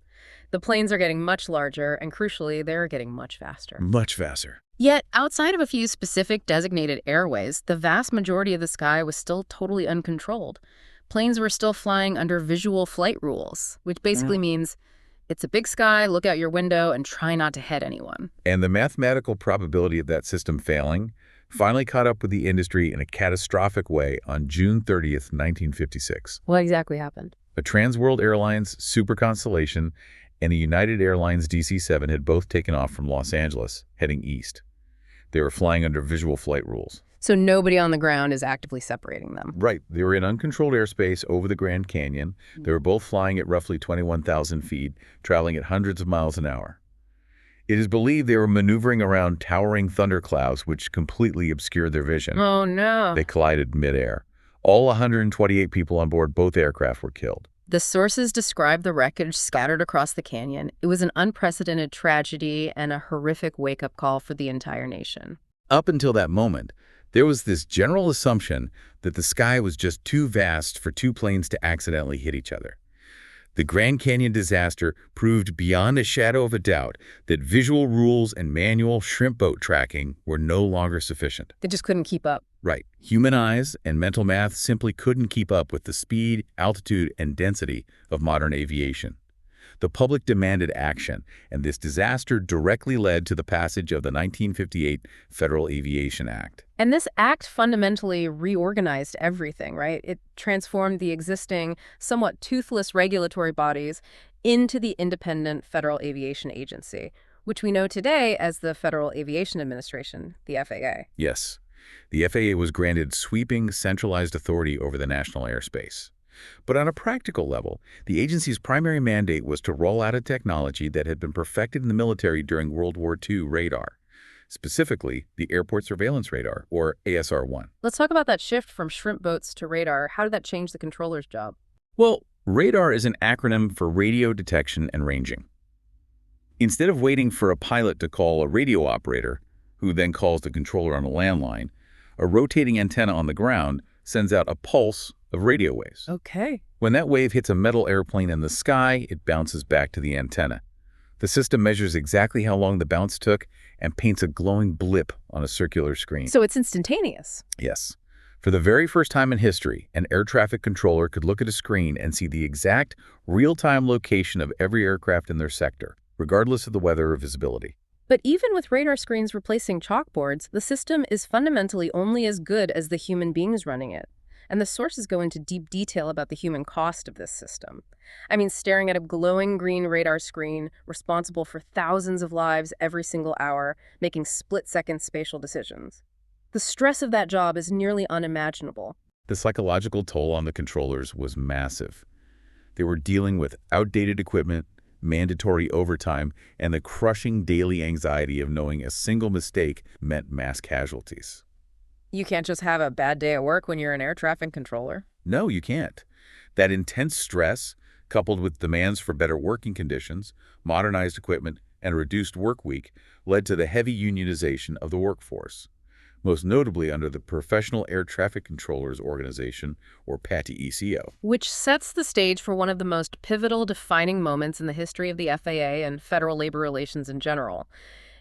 The planes are getting much larger, and crucially, they're getting much faster. Much faster. Yet, outside of a few specific designated airways, the vast majority of the sky was still totally uncontrolled. Planes were still flying under visual flight rules, which basically means it's a big sky, look out your window, and try not to hit anyone. And the mathematical probability of that system failing finally caught up with the industry in a catastrophic way on June 30th, 1956. What exactly happened? A Transworld Airlines Super Constellation and a United Airlines DC-7 had both taken off from Los Angeles, heading east. They were flying under visual flight rules. So nobody on the ground is actively separating them. Right. They were in uncontrolled airspace over the Grand Canyon. They were both flying at roughly 21,000 feet, traveling at hundreds of miles an hour. It is believed they were maneuvering around towering thunderclouds, which completely obscured their vision. Oh, no. They collided midair. All 128 people on board both aircraft were killed. The sources describe the wreckage scattered across the canyon. It was an unprecedented tragedy and a horrific wake-up call for the entire nation. Up until that moment, there was this general assumption that the sky was just too vast for two planes to accidentally hit each other. The Grand Canyon disaster proved beyond a shadow of a doubt that visual rules and manual shrimp boat tracking were no longer sufficient. They just couldn't keep up. Right. Human eyes and mental math simply couldn't keep up with the speed, altitude, and density of modern aviation. The public demanded action, and this disaster directly led to the passage of the 1958 Federal Aviation Act. And this act fundamentally reorganized everything, right? It transformed the existing, somewhat toothless regulatory bodies into the independent Federal Aviation Agency, which we know today as the Federal Aviation Administration, the FAA. Yes, the FAA was granted sweeping, centralized authority over the national airspace. But on a practical level, the agency's primary mandate was to roll out a technology that had been perfected in the military during World War II radar, specifically the Airport Surveillance Radar, or ASR-1. Let's talk about that shift from shrimp boats to radar. How did that change the controller's job? Well, radar is an acronym for radio detection and ranging. Instead of waiting for a pilot to call a radio operator, who then calls the controller on a landline, a rotating antenna on the ground sends out a pulse of radio waves. Okay. When that wave hits a metal airplane in the sky, it bounces back to the antenna. The system measures exactly how long the bounce took and paints a glowing blip on a circular screen. So it's instantaneous. Yes. For the very first time in history, an air traffic controller could look at a screen and see the exact real-time location of every aircraft in their sector, regardless of the weather or visibility. But even with radar screens replacing chalkboards, the system is fundamentally only as good as the human beings running it. And the sources go into deep detail about the human cost of this system. I mean, staring at a glowing green radar screen responsible for thousands of lives every single hour, making split-second spatial decisions. The stress of that job is nearly unimaginable. The psychological toll on the controllers was massive. They were dealing with outdated equipment, mandatory overtime, and the crushing daily anxiety of knowing a single mistake meant mass casualties. You can't just have a bad day at work when you're an air traffic controller. No, you can't. That intense stress, coupled with demands for better working conditions, modernized equipment, and a reduced work week, led to the heavy unionization of the workforce, most notably under the Professional Air Traffic Controllers Organization, or PATI-ECO. Which sets the stage for one of the most pivotal defining moments in the history of the FAA and federal labor relations in general.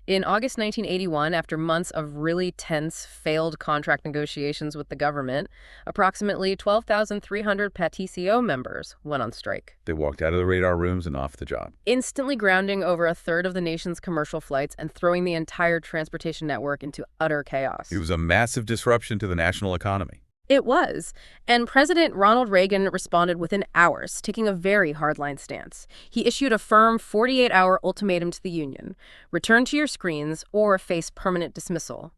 In August 1981, after months of really tense, failed contract negotiations with the government, approximately 12,300 PATI-ECO members went on strike. They walked out of the radar rooms and off the job, Instantly grounding over a third of the nation's commercial flights and throwing the entire transportation network into utter chaos. It was a massive disruption to the national economy. It was. And President Ronald Reagan responded within hours, taking a very hardline stance. He issued a firm 48-hour ultimatum to the union: return to your screens or face permanent dismissal.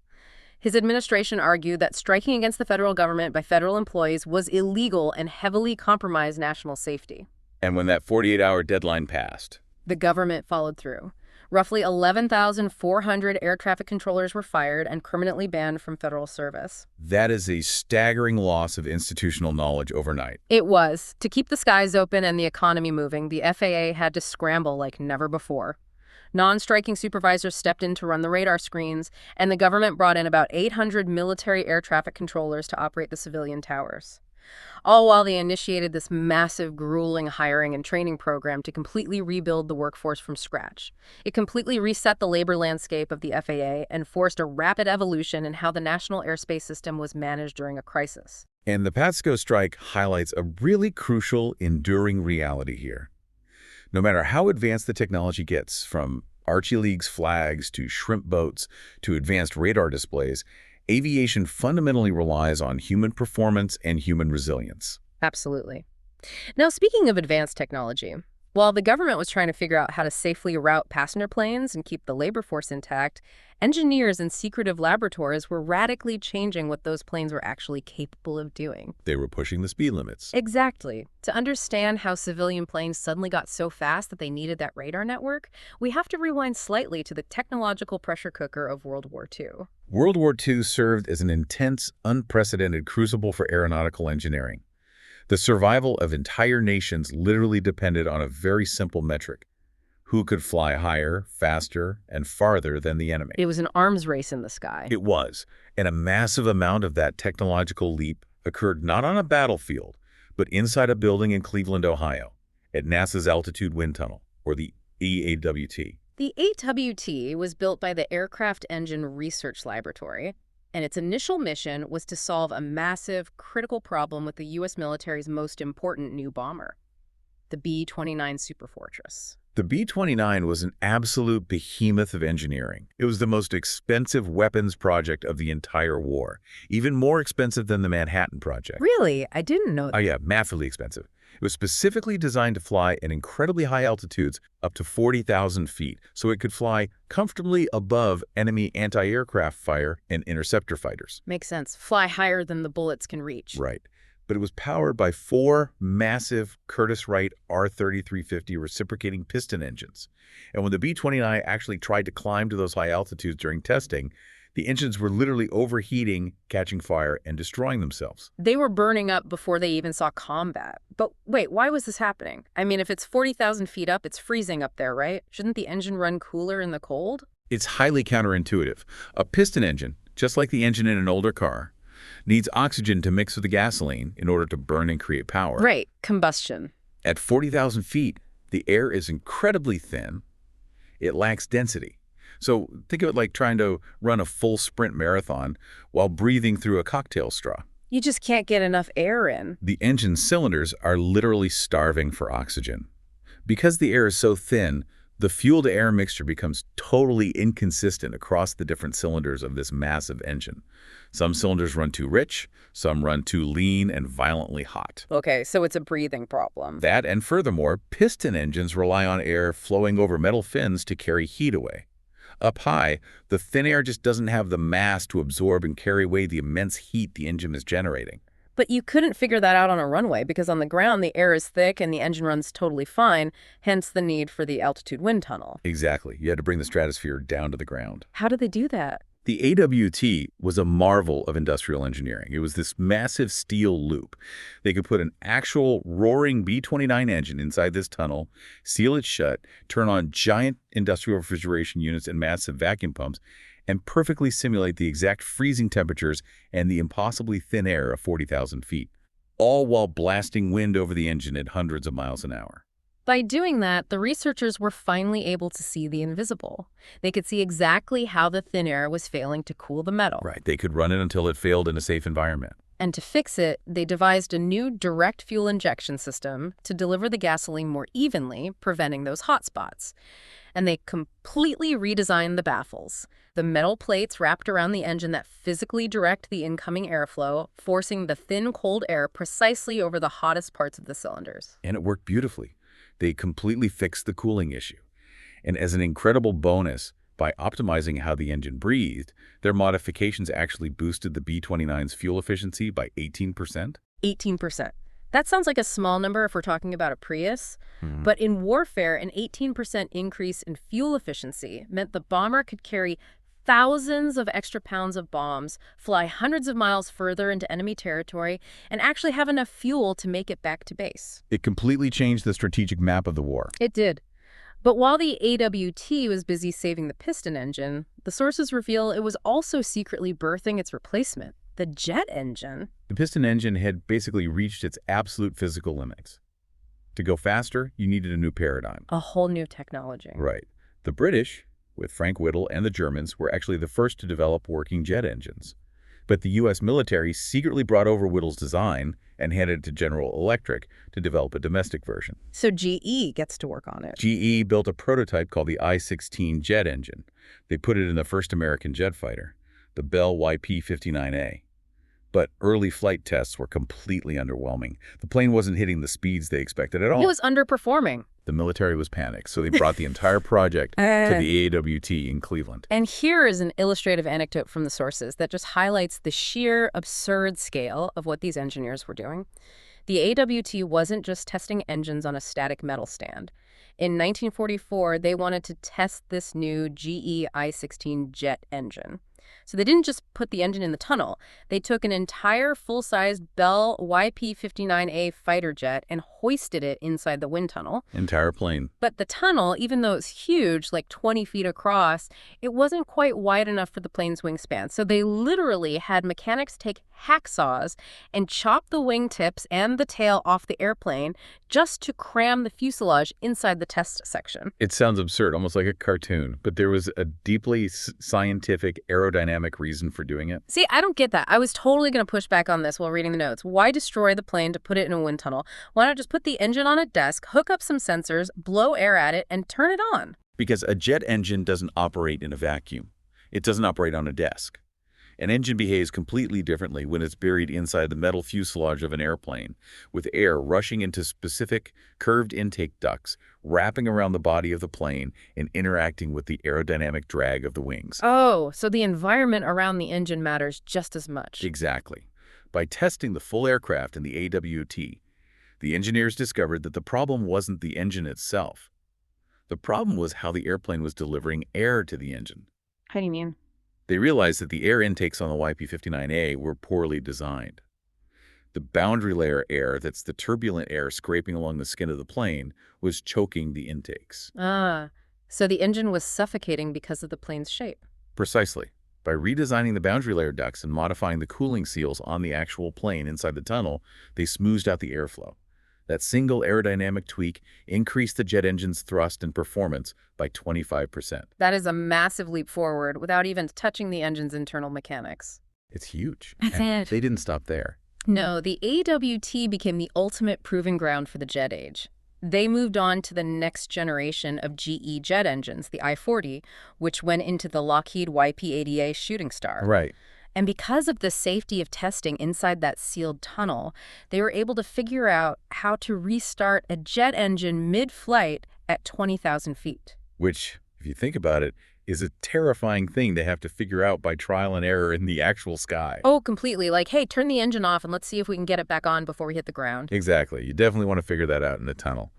His administration argued that striking against the federal government by federal employees was illegal and heavily compromised national safety. And when that 48-hour deadline passed, The government followed through. Roughly 11,400 air traffic controllers were fired and permanently banned from federal service. that is a staggering loss of institutional knowledge overnight. It was. To keep the skies open and the economy moving, the FAA had to scramble like never before. Non-striking supervisors stepped in to run the radar screens, and the government brought in about 800 military air traffic controllers to operate the civilian towers. All while they initiated this massive, grueling hiring and training program to completely rebuild the workforce from scratch. It completely reset the labor landscape of the FAA and forced a rapid evolution in how the national airspace system was managed during a crisis. And the PATSCO strike highlights a really crucial, enduring reality here. No matter how advanced the technology gets, from Archie League's flags to shrimp boats to advanced radar displays, aviation fundamentally relies on human performance and human resilience. Absolutely. Now, speaking of advanced technology, while the government was trying to figure out how to safely route passenger planes and keep the labor force intact, engineers in secretive laboratories were radically changing what those planes were actually capable of doing. They were pushing the speed limits. Exactly. To understand how civilian planes suddenly got so fast that they needed that radar network, we have to rewind slightly to the technological pressure cooker of World War II. World War II served as an intense, unprecedented crucible for aeronautical engineering. The survival of entire nations literally depended on a very simple metric: who could fly higher, faster, and farther than the enemy. It was an arms race in the sky. It was, and a massive amount of that technological leap occurred not on a battlefield, but inside a building in Cleveland, Ohio, at NASA's Altitude Wind Tunnel, or the EAWT. The AWT was built by the Aircraft Engine Research Laboratory, and its initial mission was to solve a massive, critical problem with the U.S. military's most important new bomber, the B-29 Superfortress. The B-29 was an absolute behemoth of engineering. It was the most expensive weapons project of the entire war, even more expensive than the Manhattan Project. Really? I didn't know that. Oh yeah, massively expensive. It was specifically designed to fly at incredibly high altitudes, up to 40,000 feet, so it could fly comfortably above enemy anti-aircraft fire and interceptor fighters. Makes sense. Fly higher than the bullets can reach. Right. But it was powered by 4 massive Curtiss-Wright R-3350 reciprocating piston engines. And when the B-29 actually tried to climb to those high altitudes during testing, the engines were literally overheating, catching fire, and destroying themselves. They were burning up before they even saw combat. But wait, why was this happening? I mean, if it's 40,000 feet up, it's freezing up there, right? Shouldn't the engine run cooler in the cold? It's highly counterintuitive. A piston engine, just like the engine in an older car, needs oxygen to mix with the gasoline in order to burn and create power. Right, combustion. At 40,000 feet, the air is incredibly thin. It lacks density. So think of it like trying to run a full sprint marathon while breathing through a cocktail straw. You just can't get enough air in. The engine cylinders are literally starving for oxygen. Because the air is so thin, the fuel-to-air mixture becomes totally inconsistent across the different cylinders of this massive engine. Some cylinders run too rich, some run too lean and violently hot. Okay, so it's a breathing problem. That, and furthermore, piston engines rely on air flowing over metal fins to carry heat away. Up high, the thin air just doesn't have the mass to absorb and carry away the immense heat the engine is generating. But you couldn't figure that out on a runway because on the ground the air is thick and the engine runs totally fine, hence the need for the altitude wind tunnel. Exactly. You had to bring the stratosphere down to the ground. How did they do that? The AWT was a marvel of industrial engineering. It was this massive steel loop. They could put an actual roaring B-29 engine inside this tunnel, seal it shut, turn on giant industrial refrigeration units and massive vacuum pumps, and perfectly simulate the exact freezing temperatures and the impossibly thin air of 40,000 feet, all while blasting wind over the engine at hundreds of miles an hour. By doing that, the researchers were finally able to see the invisible. They could see exactly how the thin air was failing to cool the metal. Right. They could run it until it failed in a safe environment. And to fix it, they devised a new direct fuel injection system to deliver the gasoline more evenly, preventing those hot spots. And they completely redesigned the baffles, the metal plates wrapped around the engine that physically direct the incoming airflow, forcing the thin, cold air precisely over the hottest parts of the cylinders. And it worked beautifully. They completely fixed the cooling issue. And as an incredible bonus, by optimizing how the engine breathed, their modifications actually boosted the B-29's fuel efficiency by 18%. 18%. That sounds like a small number if we're talking about a Prius, but in warfare, an 18% increase in fuel efficiency meant the bomber could carry thousands of extra pounds of bombs, fly hundreds of miles further into enemy territory, and actually have enough fuel to make it back to base. It completely changed the strategic map of the war. It did. But while the AWT was busy saving the piston engine, the sources reveal it was also secretly birthing its replacement, the jet engine. The piston engine had basically reached its absolute physical limits. To go faster, you needed a new paradigm. A whole new technology. Right. The British, with Frank Whittle, and the Germans were actually the first to develop working jet engines. But the U.S. military secretly brought over Whittle's design and handed it to General Electric to develop a domestic version. So GE gets to work on it. GE built a prototype called the I-16 jet engine. They put it in the first American jet fighter, the Bell YP-59A. But early flight tests were completely underwhelming. The plane wasn't hitting the speeds they expected at all. It was underperforming. The military was panicked, so they brought the entire project to the AWT in Cleveland. And here is an illustrative anecdote from the sources that just highlights the sheer absurd scale of what these engineers were doing. The AWT wasn't just testing engines on a static metal stand. In 1944, they wanted to test this new GE I-16 jet engine. So they didn't just put the engine in the tunnel. They took an entire full-size Bell YP-59A fighter jet and hoisted it inside the wind tunnel. Entire plane. But the tunnel, even though it's huge, like 20 feet across, it wasn't quite wide enough for the plane's wingspan. So they literally had mechanics take hacksaws and chop the wingtips and the tail off the airplane just to cram the fuselage inside the test section. It sounds absurd, almost like a cartoon, but there was a deeply scientific aerodynamic reason for doing it. See, I don't get that. I was totally going to push back on this while reading the notes. Why destroy the plane to put it in a wind tunnel? Why not just put the engine on a desk, hook up some sensors, blow air at it, and turn it on? Because a jet engine doesn't operate in a vacuum. It doesn't operate on a desk. An engine behaves completely differently when it's buried inside the metal fuselage of an airplane, with air rushing into specific curved intake ducts, wrapping around the body of the plane and interacting with the aerodynamic drag of the wings. Oh, so the environment around the engine matters just as much. Exactly. By testing the full aircraft in the AWT, the engineers discovered that the problem wasn't the engine itself. The problem was how the airplane was delivering air to the engine. How do you mean? They realized that the air intakes on the YP-59A were poorly designed. The boundary layer air, that's the turbulent air scraping along the skin of the plane, was choking the intakes. So the engine was suffocating because of the plane's shape. Precisely. By redesigning the boundary layer ducts and modifying the cooling seals on the actual plane inside the tunnel, they smoothed out the airflow. That single aerodynamic tweak increased the jet engine's thrust and performance by 25%. That is a massive leap forward without even touching the engine's internal mechanics. It's huge. That's And it. they didn't stop there. No, the AWT became the ultimate proving ground for the jet age. They moved on to the next generation of GE jet engines, the I-40, which went into the Lockheed YP-80A Shooting Star. Right. And because of the safety of testing inside that sealed tunnel, they were able to figure out how to restart a jet engine mid-flight at 20,000 feet. Which, if you think about it, is a terrifying thing to have to figure out by trial and error in the actual sky. Oh, completely. Like, hey, turn the engine off and let's see if we can get it back on before we hit the ground. Exactly. You definitely want to figure that out in the tunnel.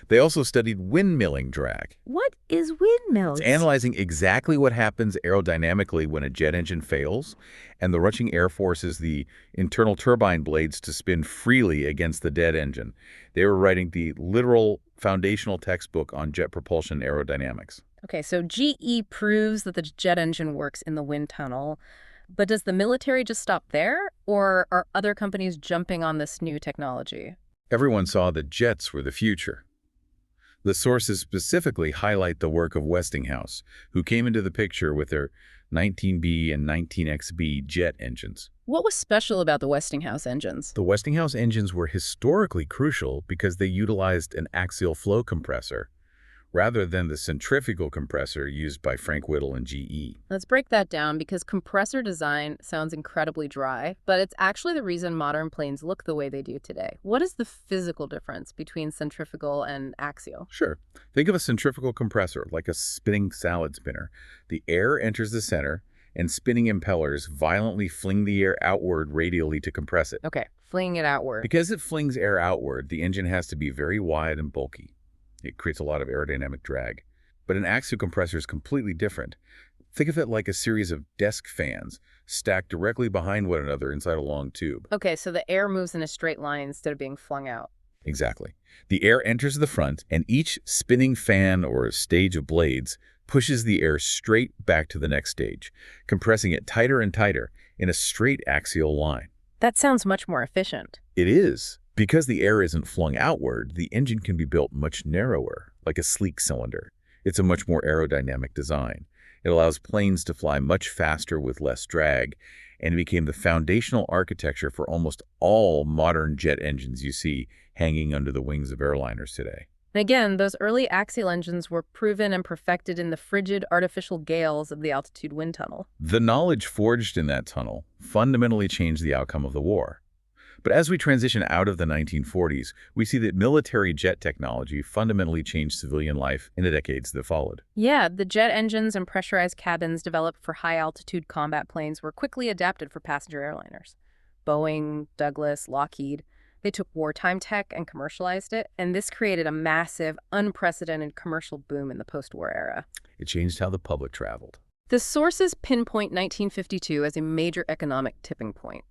They also studied windmilling drag. What is windmills? It's analyzing exactly what happens aerodynamically when a jet engine fails, and the rushing air forces the internal turbine blades to spin freely against the dead engine. They were writing the literal foundational textbook on jet propulsion aerodynamics. Okay, so GE proves that the jet engine works in the wind tunnel, but does the military just stop there, or are other companies jumping on this new technology? Everyone saw that jets were the future. The sources specifically highlight the work of Westinghouse, who came into the picture with their 19B and 19XB jet engines. What was special about the Westinghouse engines? The Westinghouse engines were historically crucial because they utilized an axial flow compressor rather than the centrifugal compressor used by Frank Whittle and GE. Let's break that down because compressor design sounds incredibly dry, but it's actually the reason modern planes look the way they do today. What is the physical difference between centrifugal and axial? Sure. Think of a centrifugal compressor like a spinning salad spinner. The air enters the center, and spinning impellers violently fling the air outward radially to compress it. Okay, flinging it outward. Because it flings air outward, the engine has to be very wide and bulky. It creates a lot of aerodynamic drag. But an axial compressor is completely different. Think of it like a series of desk fans stacked directly behind one another inside a long tube. Okay, so the air moves in a straight line instead of being flung out. Exactly. The air enters the front, and each spinning fan or stage of blades pushes the air straight back to the next stage, compressing it tighter and tighter in a straight axial line. That sounds much more efficient. It is. Because the air isn't flung outward, the engine can be built much narrower, like a sleek cylinder. It's a much more aerodynamic design. It allows planes to fly much faster with less drag, and it became the foundational architecture for almost all modern jet engines you see hanging under the wings of airliners today. And again, those early axial engines were proven and perfected in the frigid artificial gales of the altitude wind tunnel. The knowledge forged in that tunnel fundamentally changed the outcome of the war. But as we transition out of the 1940s, we see that military jet technology fundamentally changed civilian life in the decades that followed. Yeah, the jet engines and pressurized cabins developed for high-altitude combat planes were quickly adapted for passenger airliners. Boeing, Douglas, Lockheed, they took wartime tech and commercialized it, and this created a massive, unprecedented commercial boom in the post-war era. It changed how the public traveled. The sources pinpoint 1952 as a major economic tipping point.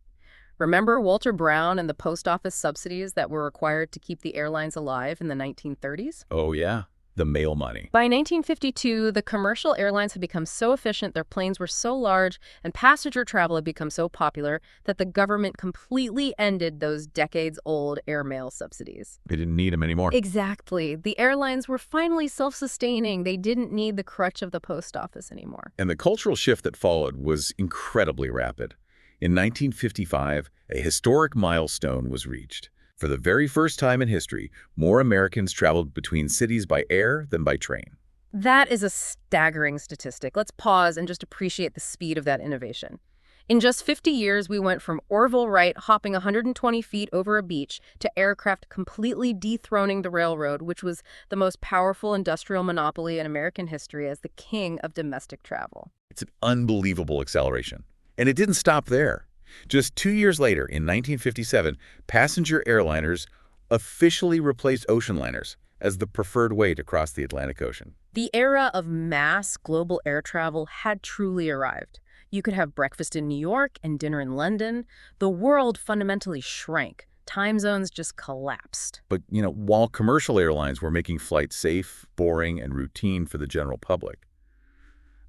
Remember Walter Brown and the post office subsidies that were required to keep the airlines alive in the 1930s? Oh, yeah. the mail money. By 1952, the commercial airlines had become so efficient, their planes were so large, and passenger travel had become so popular that the government completely ended those decades-old airmail subsidies. They didn't need them anymore. Exactly. The airlines were finally self-sustaining. They didn't need the crutch of the post office anymore. And the cultural shift that followed was incredibly rapid. In 1955, a historic milestone was reached. For the very first time in history, more Americans traveled between cities by air than by train. That is a staggering statistic. Let's pause and just appreciate the speed of that innovation. In just 50 years, we went from Orville Wright hopping 120 feet over a beach to aircraft completely dethroning the railroad, which was the most powerful industrial monopoly in American history, as the king of domestic travel. It's an unbelievable acceleration. And it didn't stop there. Just 2 years later, in 1957, passenger airliners officially replaced ocean liners as the preferred way to cross the Atlantic Ocean. The era of mass global air travel had truly arrived. You could have breakfast in New York and dinner in London. The world fundamentally shrank. Time zones just collapsed. But, while commercial airlines were making flights safe, boring, and routine for the general public,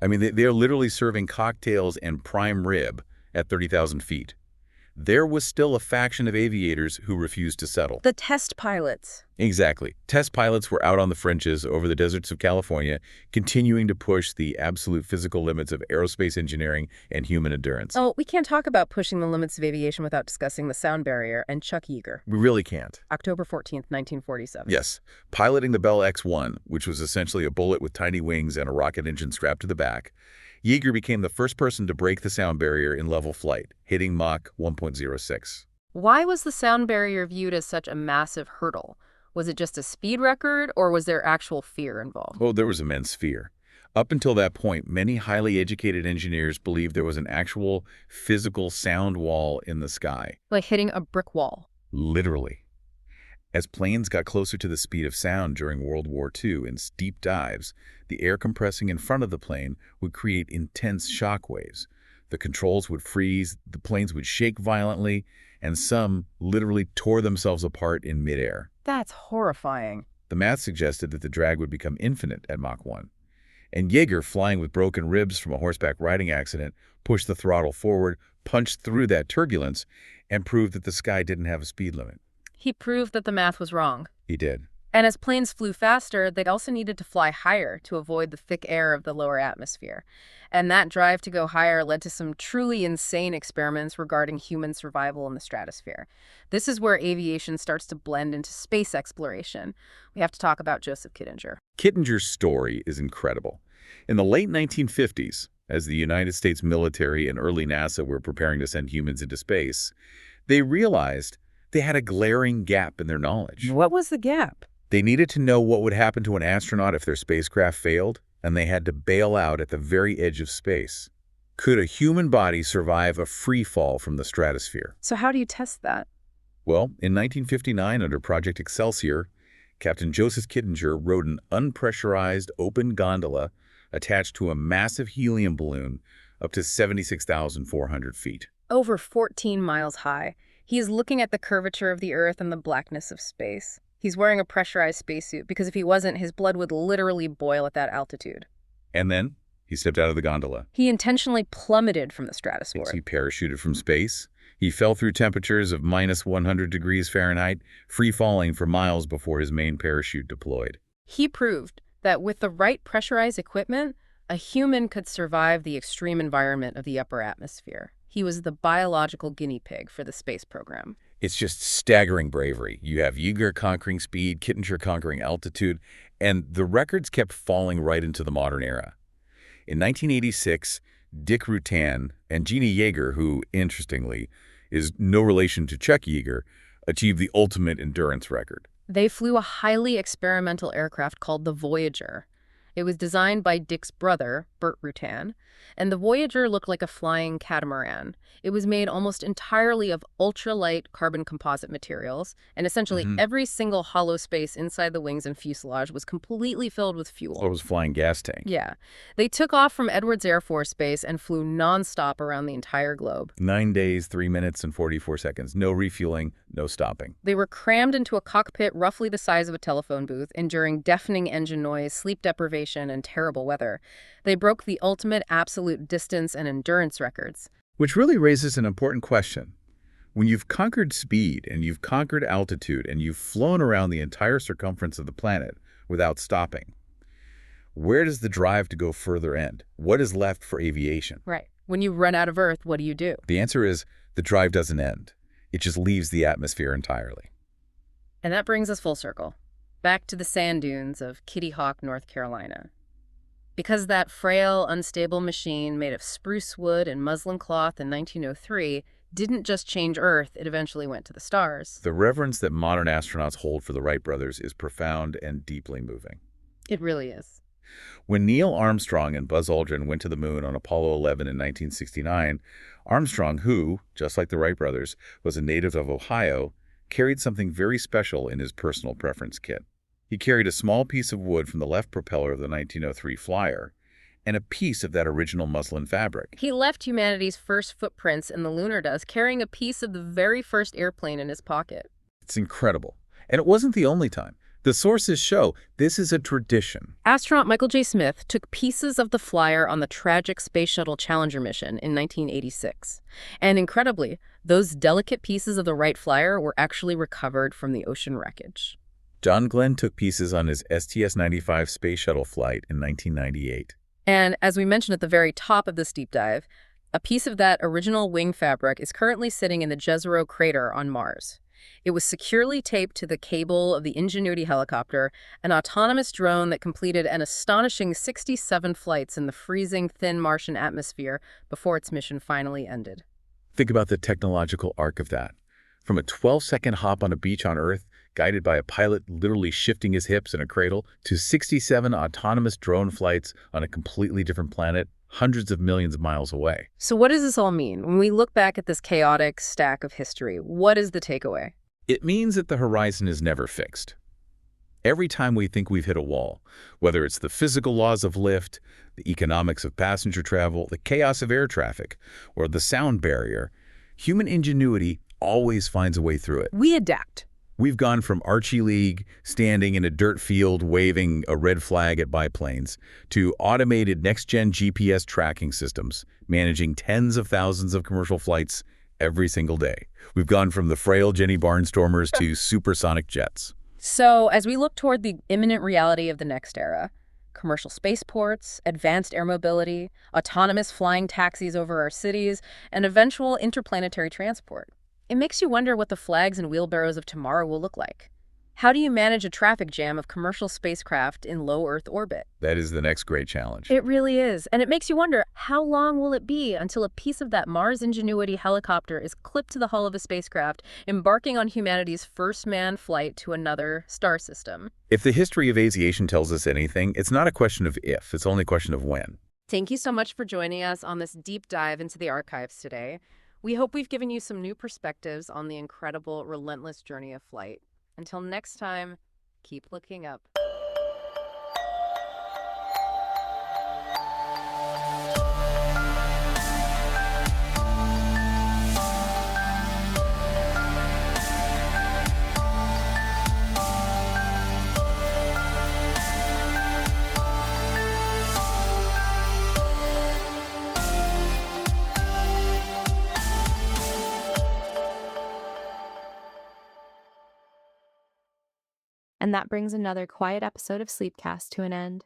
they're literally serving cocktails and prime rib at 30,000 feet. There was still a faction of aviators who refused to settle. The test pilots. Exactly. Test pilots were out on the fringes over the deserts of California, continuing to push the absolute physical limits of aerospace engineering and human endurance. Oh, we can't talk about pushing the limits of aviation without discussing the sound barrier and Chuck Yeager. We really can't. October 14th, 1947. Yes. Piloting the Bell X-1, which was essentially a bullet with tiny wings and a rocket engine strapped to the back, Yeager became the first person to break the sound barrier in level flight, hitting Mach 1.06. Why was the sound barrier viewed as such a massive hurdle? Was it just a speed record, or was there actual fear involved? Oh, there was immense fear. Up until that point, many highly educated engineers believed there was an actual physical sound wall in the sky. Like hitting a brick wall. Literally. As planes got closer to the speed of sound during World War II in steep dives, the air compressing in front of the plane would create intense shock waves. The controls would freeze, the planes would shake violently, and some literally tore themselves apart in midair. That's horrifying. The math suggested that the drag would become infinite at Mach 1. And Yeager, flying with broken ribs from a horseback riding accident, pushed the throttle forward, punched through that turbulence, and proved that the sky didn't have a speed limit. He proved that the math was wrong. He did. And as planes flew faster, they also needed to fly higher to avoid the thick air of the lower atmosphere. And that drive to go higher led to some truly insane experiments regarding human survival in the stratosphere. This is where aviation starts to blend into space exploration. We have to talk about Joseph Kittinger. Kittinger's story is incredible. In the late 1950s, as the United States military and early NASA were preparing to send humans into space, they realized they had a glaring gap in their knowledge. What was the gap? They needed to know what would happen to an astronaut if their spacecraft failed, and they had to bail out at the very edge of space. Could a human body survive a free fall from the stratosphere? So how do you test that? Well, in 1959, under Project Excelsior, Captain Joseph Kittinger rode an unpressurized open gondola attached to a massive helium balloon up to 76,400 feet. Over 14 miles high. He is looking at the curvature of the Earth and the blackness of space. He's wearing a pressurized spacesuit because if he wasn't, his blood would literally boil at that altitude. And then he stepped out of the gondola. He intentionally plummeted from the stratosphere. He parachuted from space. He fell through temperatures of minus 100 degrees Fahrenheit, free-falling for miles before his main parachute deployed. He proved that with the right pressurized equipment, a human could survive the extreme environment of the upper atmosphere. He was the biological guinea pig for the space program. It's just staggering bravery. You have Yeager conquering speed, Kittinger conquering altitude, and the records kept falling right into the modern era. In 1986, Dick Rutan and Jeannie Yeager, who, interestingly, is no relation to Chuck Yeager, achieved the ultimate endurance record. They flew a highly experimental aircraft called the Voyager. It was designed by Dick's brother, Burt Rutan, and the Voyager looked like a flying catamaran. It was made almost entirely of ultralight carbon composite materials, and essentially Hmm. every single hollow space inside the wings and fuselage was completely filled with So it fuel. was flying gas tank. Yeah. They took off from Edwards Air Force Base and flew nonstop around the entire globe. 9 days, 3 minutes, and 44 seconds. No refueling, no stopping. They were crammed into a cockpit roughly the size of a telephone booth, enduring deafening engine noise, sleep deprivation, and terrible weather. They broke the ultimate absolute distance and endurance records. Which really raises an important question. When you've conquered speed and you've conquered altitude and you've flown around the entire circumference of the planet without stopping, where does the drive to go further end? What is left for aviation? Right. When you run out of Earth, what do? The answer is the drive doesn't end. It just leaves the atmosphere entirely. And that brings us full circle, back to the sand dunes of Kitty Hawk, North Carolina. Because that frail, unstable machine made of spruce wood and muslin cloth in 1903 didn't just change Earth, it eventually went to the stars. The reverence that modern astronauts hold for the Wright brothers is profound and deeply moving. It really is. When Neil Armstrong and Buzz Aldrin went to the moon on Apollo 11 in 1969, Armstrong, who, just like the Wright brothers, was a native of Ohio, carried something very special in his personal preference kit. He carried a small piece of wood from the left propeller of the 1903 Flyer and a piece of that original muslin fabric. He left humanity's first footprints in the lunar dust, carrying a piece of the very first airplane in his pocket. It's incredible. And it wasn't the only time. The sources show this is a tradition. Astronaut Michael J. Smith took pieces of the Flyer on the tragic Space Shuttle Challenger mission in 1986. And incredibly, those delicate pieces of the Wright Flyer were actually recovered from the ocean wreckage. John Glenn took pieces on his STS-95 space shuttle flight in 1998. And as we mentioned at the very top of this deep dive, a piece of that original wing fabric is currently sitting in the Jezero crater on Mars. It was securely taped to the cable of the Ingenuity helicopter, an autonomous drone that completed an astonishing 67 flights in the freezing, thin Martian atmosphere before its mission finally ended. Think about the technological arc of that. From a 12-second hop on a beach on Earth, guided by a pilot literally shifting his hips in a cradle, to 67 autonomous drone flights on a completely different planet, hundreds of millions of miles away. So what does this all mean? When we look back at this chaotic stack of history, what is the takeaway? It means that the horizon is never fixed. Every time we think we've hit a wall, whether it's the physical laws of lift, the economics of passenger travel, the chaos of air traffic, or the sound barrier, human ingenuity always finds a way through it. We adapt. We've gone from Archie League, standing in a dirt field waving a red flag at biplanes, to automated next-gen GPS tracking systems, managing tens of thousands of commercial flights every single day. We've gone from the frail Jenny Barnstormers to supersonic jets. So as we look toward the imminent reality of the next era, commercial spaceports, advanced air mobility, autonomous flying taxis over our cities, and eventual interplanetary transport, it makes you wonder what the flags and wheelbarrows of tomorrow will look like. How do you manage a traffic jam of commercial spacecraft in low Earth orbit? That is the next great challenge. It really is. And it makes you wonder, how long will it be until a piece of that Mars Ingenuity helicopter is clipped to the hull of a spacecraft, embarking on humanity's first manned flight to another star system? If the history of aviation tells us anything, it's not a question of if, it's only a question of when. Thank you so much for joining us on this deep dive into the archives today. We hope we've given you some new perspectives on the incredible, relentless journey of flight. Until next time, keep looking up. And that brings another quiet episode of Sleepcast to an end.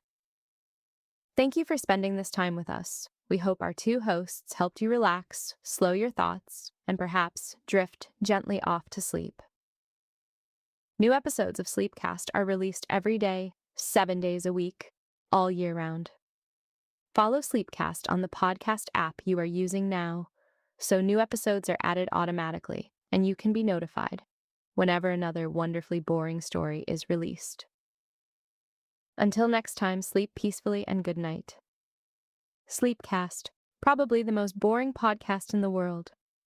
Thank you for spending this time with us. We hope our two hosts helped you relax, slow your thoughts, and perhaps drift gently off to sleep. New episodes of Sleepcast are released every day, 7 days a week, all year round. Follow Sleepcast on the podcast app you are using now, so new episodes are added automatically, and you can be notified whenever another wonderfully boring story is released. Until next time, sleep peacefully and good night. Sleepcast, probably the most boring podcast in the world.